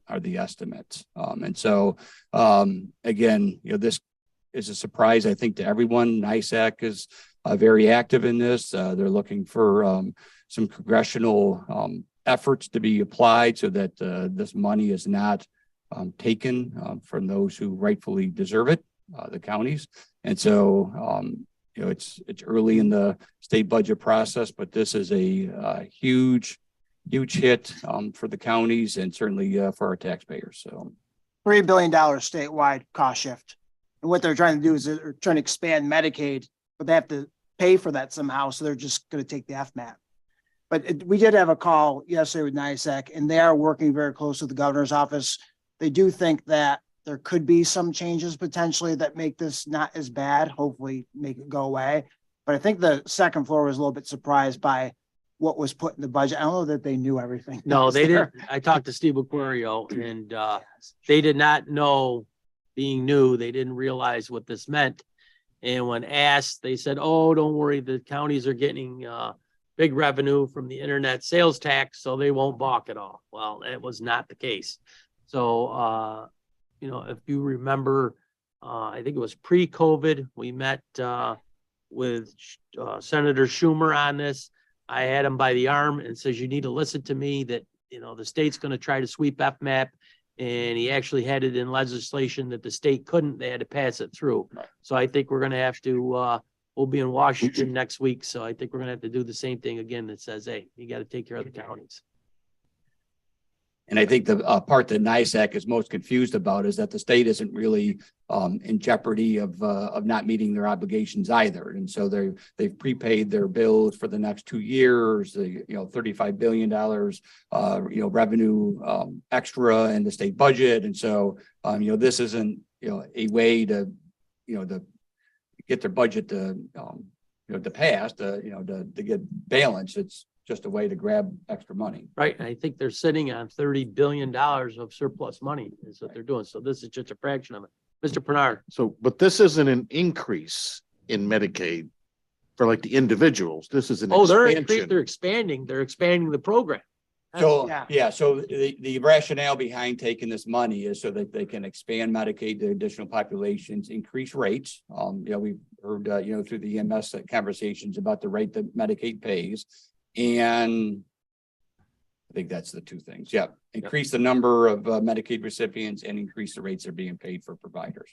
are the estimates. And so, again, this is a surprise, I think, to everyone. NISAC is very active in this. They're looking for some congressional efforts to be applied so that this money is not taken from those who rightfully deserve it, the counties. And so, it's early in the state budget process, but this is a huge hit for the counties and certainly for our taxpayers. So $3 billion statewide cost shift. And what they're trying to do is they're trying to expand Medicaid, but they have to pay for that somehow. So they're just going to take the FMAP. But we did have a call yesterday with NISAC, and they are working very close with the governor's office. They do think that there could be some changes potentially that make this not as bad, hopefully make it go away. But I think the second floor was a little bit surprised by what was put in the budget. I don't know that they knew everything. No, they didn't. I talked to Steve Aquario and they did not know, being new, they didn't realize what this meant. And when asked, they said, oh, don't worry, the counties are getting big revenue from the internet sales tax, so they won't balk at all. Well, that was not the case. So, if you remember, I think it was pre-COVID, we met with Senator Schumer on this. I had him by the arm and says, you need to listen to me that, the state's going to try to sweep FMAP. And he actually had it in legislation that the state couldn't, they had to pass it through. Right. So I think we're going to have to, we'll be in Washington next week. So I think we're going to have to do the same thing again that says, hey, you got to take care of the counties. And I think the part that NISAC is most confused about is that the state isn't really in jeopardy of not meeting their obligations either. And so they've prepaid their bills for the next 2 years. $35 billion revenue extra in the state budget. And so this isn't a way to to get their budget to pass to get balance. It's just a way to grab extra money. Right. And I think they're sitting on $30 billion of surplus money is what they're doing. So this is just a fraction of it. Mr. Bernard. So, but this isn't an increase in Medicaid for like the individuals. This is an expansion. They're expanding the program. So, so the rationale behind taking this money is so that they can expand Medicaid to additional populations, increase rates. We've heard, through the EMS conversations about the rate that Medicaid pays. And I think that's the two things. Yeah. Increase the number of Medicaid recipients and increase the rates that are being paid for providers.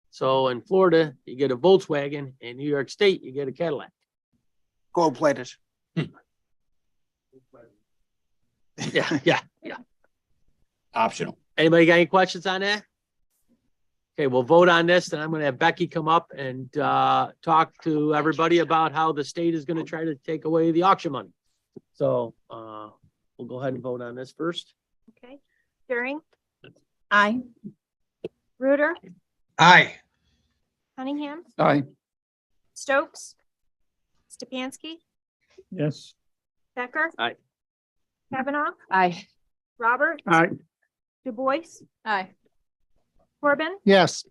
So in Florida, you get a Volkswagen. In New York State, you get a Cadillac. Gold plated. Yeah. Optional. Anybody got any questions on that? Okay, we'll vote on this, and I'm going to have Becky come up and talk to everybody about how the state is going to try to take away the auction money. So we'll go ahead and vote on this first. Okay. During, Aye. Reuter, Aye. Cunningham, Aye. Stokes, Stepanski, Yes. Becker. Aye. Kavanaugh, Aye. Roberts. Aye. Du Bois, Aye. Corbin, Yes.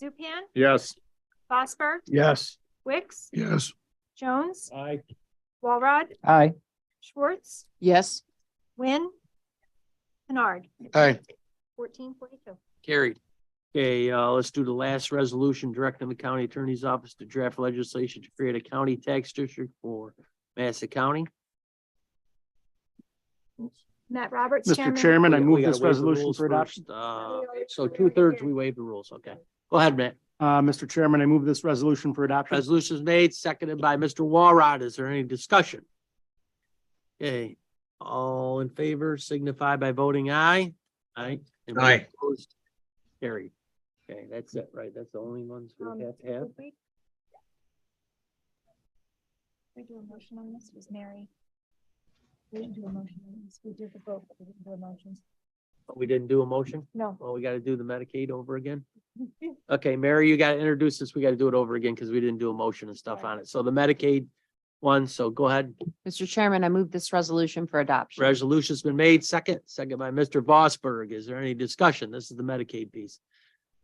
Zupan, Yes. Vosper, Yes. Wicks, Yes. Jones, Aye. Walrod, Aye. Schwartz, Yes. Wynn, Kennard. Aye. 1442. Carried. Okay, let's do the last resolution directing the county attorney's office to draft legislation to create a county tax district for Madison County. Matt Roberts, Mr. Chairman, I We move gotta this waive the resolution rules for adoption. first. So 2/3 we waive the rules. Okay. Go ahead, Matt. Mr. Chairman, I move this resolution for adoption. Resolution is made, seconded by Mr. Walrod. Is there any discussion? Okay, all in favor signify by voting aye. Aye. Anybody Aye. opposed? Carried. Okay, that's it, right? That's the only ones we have to have. Did we do a motion on this? Was Mary? We didn't do a motion on this. We did the vote, but we didn't do emotions. But we didn't do a motion? No. Well, we gotta do the Medicaid over again. Okay, Mary, you gotta introduce this. We gotta do it over again because we didn't do a motion and stuff on it. So the Medicaid one, so go ahead. Mr. Chairman, I move this resolution for adoption. Resolution's been made, second by Mr. Vosberg. Is there any discussion? This is the Medicaid piece.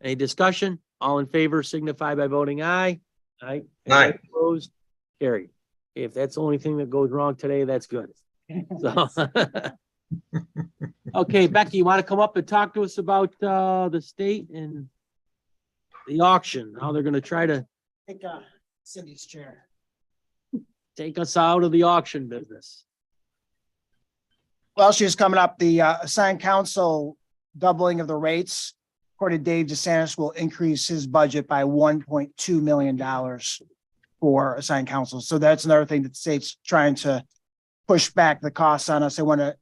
Any discussion? All in favor signify by voting aye. Aye. Aye. Opposed? Carried. If that's the only thing that goes wrong today, that's good. So. Okay, Becky, you want to come up and talk to us about the state and the auction, how they're gonna try to Take Cindy's chair. take us out of the auction business? Well, she's coming up, the assigned council doubling of the rates. According to Dave DeSantis, will increase his budget by $1.2 million for assigned council. So that's another thing that the state's trying to push back the costs on us. They want to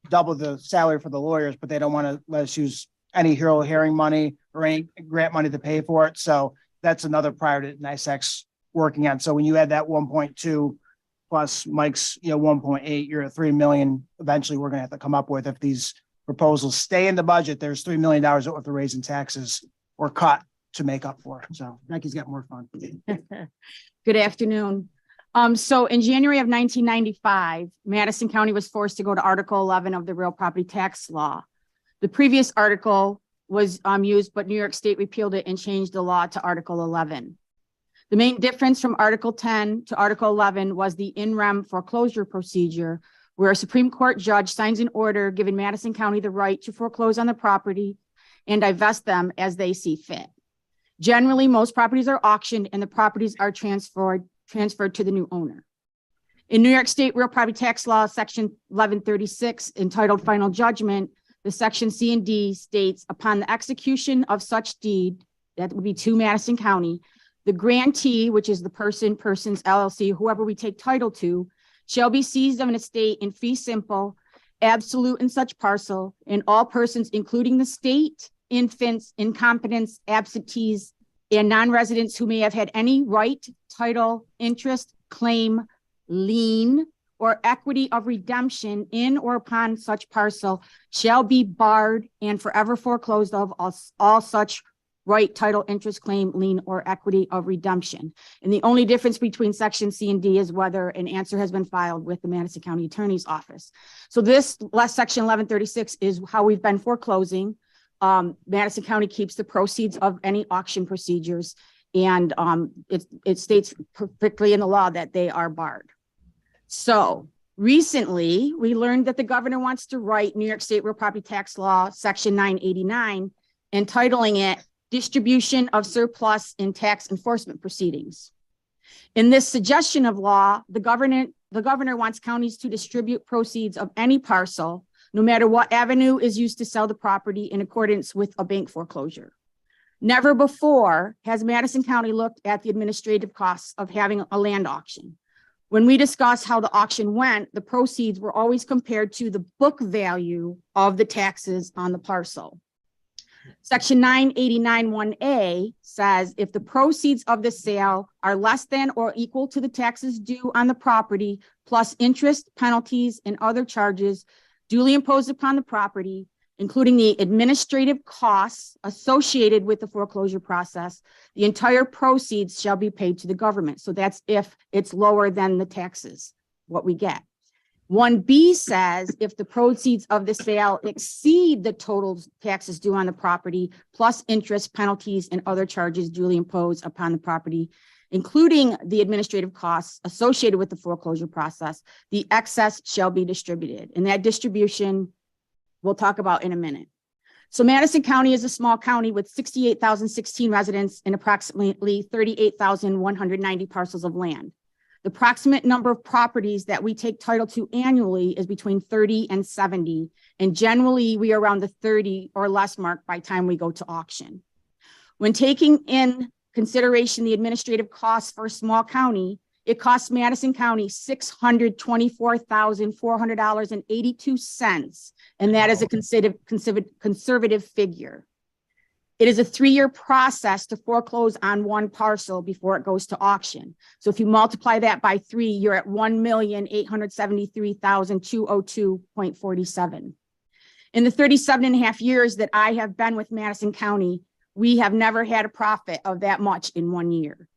double the salary for the lawyers, but they don't want to let us use any hero hearing money or any grant money to pay for it. So that's another priority that NICEX working on. So when you add that 1.2 plus Mike's, 1.8, you're at 3 million. Eventually, we're going to have to come up with, if these proposals stay in the budget, there's $3 million that we have to raise in taxes or cut to make up for it. So Becky's got more fun. Good afternoon. So in January of 1995, Madison County was forced to go to Article 11 of the real property tax law. The previous article was used, but New York State repealed it and changed the law to Article 11. The main difference from Article 10 to Article 11 was the in rem foreclosure procedure, where a Supreme Court judge signs an order giving Madison County the right to foreclose on the property and divest them as they see fit. Generally, most properties are auctioned and the properties are transferred to the new owner. In New York State Real Property Tax Law, Section 1136, entitled Final Judgment, the section C and D states, upon the execution of such deed, that would be to Madison County, the grantee, which is the persons LLC, whoever we take title to, shall be seized of an estate in fee simple, absolute in such parcel, and all persons, including the state, infants, incompetents, absentees, and non-residents who may have had any right, title, interest, claim, lien, or equity of redemption in or upon such parcel shall be barred and forever foreclosed of all such right, title, interest, claim, lien, or equity of redemption. And the only difference between section C and D is whether an answer has been filed with the Madison County Attorney's Office. So this last section 1136 is how we've been foreclosing. Madison County keeps the proceeds of any auction procedures, and it states perfectly in the law that they are barred. So recently, we learned that the governor wants to write New York State Real Property Tax Law, Section 989, entitling it Distribution of Surplus in Tax Enforcement Proceedings. In this suggestion of law, the governor wants counties to distribute proceeds of any parcel, no matter what avenue is used to sell the property, in accordance with a bank foreclosure. Never before has Madison County looked at the administrative costs of having a land auction. When we discussed how the auction went, the proceeds were always compared to the book value of the taxes on the parcel. Section 989(1)A says if the proceeds of the sale are less than or equal to the taxes due on the property, plus interest, penalties, and other charges duly imposed upon the property, including the administrative costs associated with the foreclosure process, the entire proceeds shall be paid to the government. So that's if it's lower than the taxes, what we get. 1B says if the proceeds of the sale exceed the total taxes due on the property, plus interest, penalties, and other charges duly imposed upon the property, including the administrative costs associated with the foreclosure process, the excess shall be distributed. And that distribution we'll talk about in a minute. So Madison County is a small county with 68,016 residents and approximately 38,190 parcels of land. The approximate number of properties that we take title to annually is between 30 and 70. And generally we are around the 30 or less mark by the time we go to auction. When taking in consideration the administrative costs for a small county, It costs Madison County $624,400.82. And that is a conservative figure. It is a 3-year process to foreclose on one parcel before it goes to auction. So if you multiply that by 3, you're at 1,873,202.47. In the 37 and a half years that I have been with Madison County, we have never had a profit of that much in 1 year.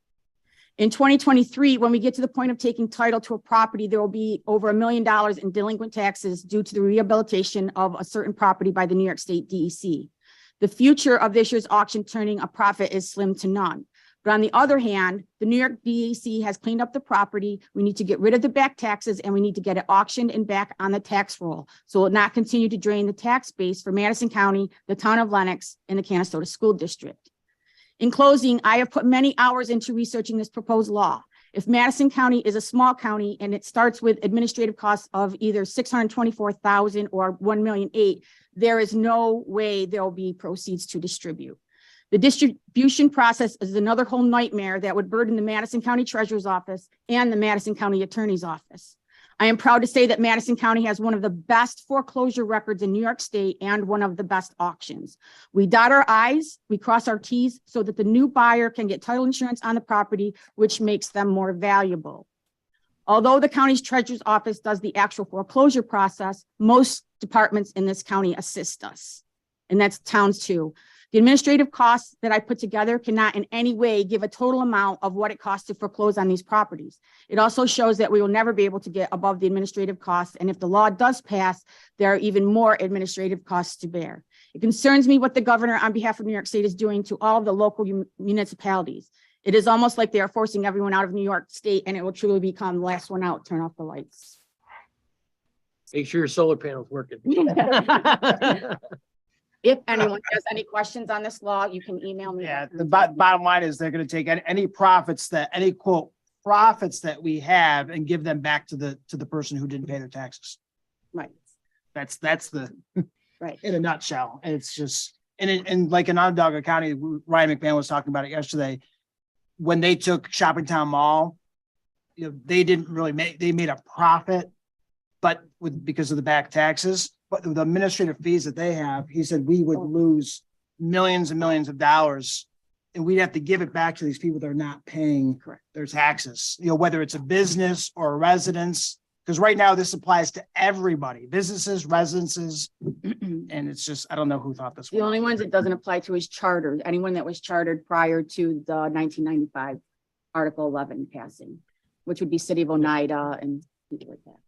In 2023, when we get to the point of taking title to a property, there will be over $1 million in delinquent taxes due to the rehabilitation of a certain property by the New York State DEC. The future of this year's auction turning a profit is slim to none. But on the other hand, the New York DEC has cleaned up the property. We need to get rid of the back taxes and we need to get it auctioned and back on the tax roll. So it will not continue to drain the tax base for Madison County, the town of Lenox, and the Canastota School District. In closing, I have put many hours into researching this proposed law. If Madison County is a small county and it starts with administrative costs of either $624,000 or $1,000,008, there is no way there will be proceeds to distribute. The distribution process is another whole nightmare that would burden the Madison County Treasurer's Office and the Madison County Attorney's Office. I am proud to say that Madison County has one of the best foreclosure records in New York State and one of the best auctions. We dot our I's, we cross our T's so that the new buyer can get title insurance on the property, which makes them more valuable. Although the county's treasurer's office does the actual foreclosure process, most departments in this county assist us, and that's towns too. The administrative costs that I put together cannot in any way give a total amount of what it costs to foreclose on these properties. It also shows that we will never be able to get above the administrative costs. And if the law does pass, there are even more administrative costs to bear. It concerns me what the governor on behalf of New York State is doing to all of the local municipalities. It is almost like they are forcing everyone out of New York State, and it will truly become the last one out, turn off the lights. Make sure your solar panel's working. If anyone has any questions on this law, you can email me. Yeah, the bottom line is they're gonna take any profits that, any quote, profits that we have and give them back to the person who didn't pay their taxes. Right. That's the, Right. in a nutshell. And it's just, and like in Onondaga County, Ryan McMahon was talking about it yesterday. When they took Shoppingtown Mall, you know, they didn't really they made a profit, but because of the back taxes. But the administrative fees that they have, he said we would lose millions and millions of dollars and we'd have to give it back to these people that are not paying their taxes, you know, whether it's a business or a residence, because right now this applies to everybody, businesses, residences, and it's just, I don't know who thought this. The only ones it doesn't apply to is chartered, anyone that was chartered prior to the 1995 Article 11 passing, which would be City of Oneida and people like that.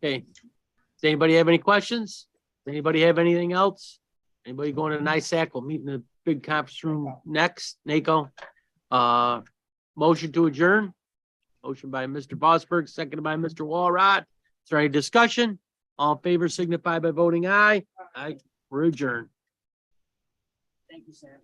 Okay. Does anybody have any questions? Does anybody have anything else? Anybody going to NISAC? We'll meet in the big conference room next. NACO. Motion to adjourn. Motion by Mr. Vosberg, seconded by Mr. Walrod. Is there any discussion? All in favor signify by voting aye. Aye. We're adjourned. Thank you, Sam.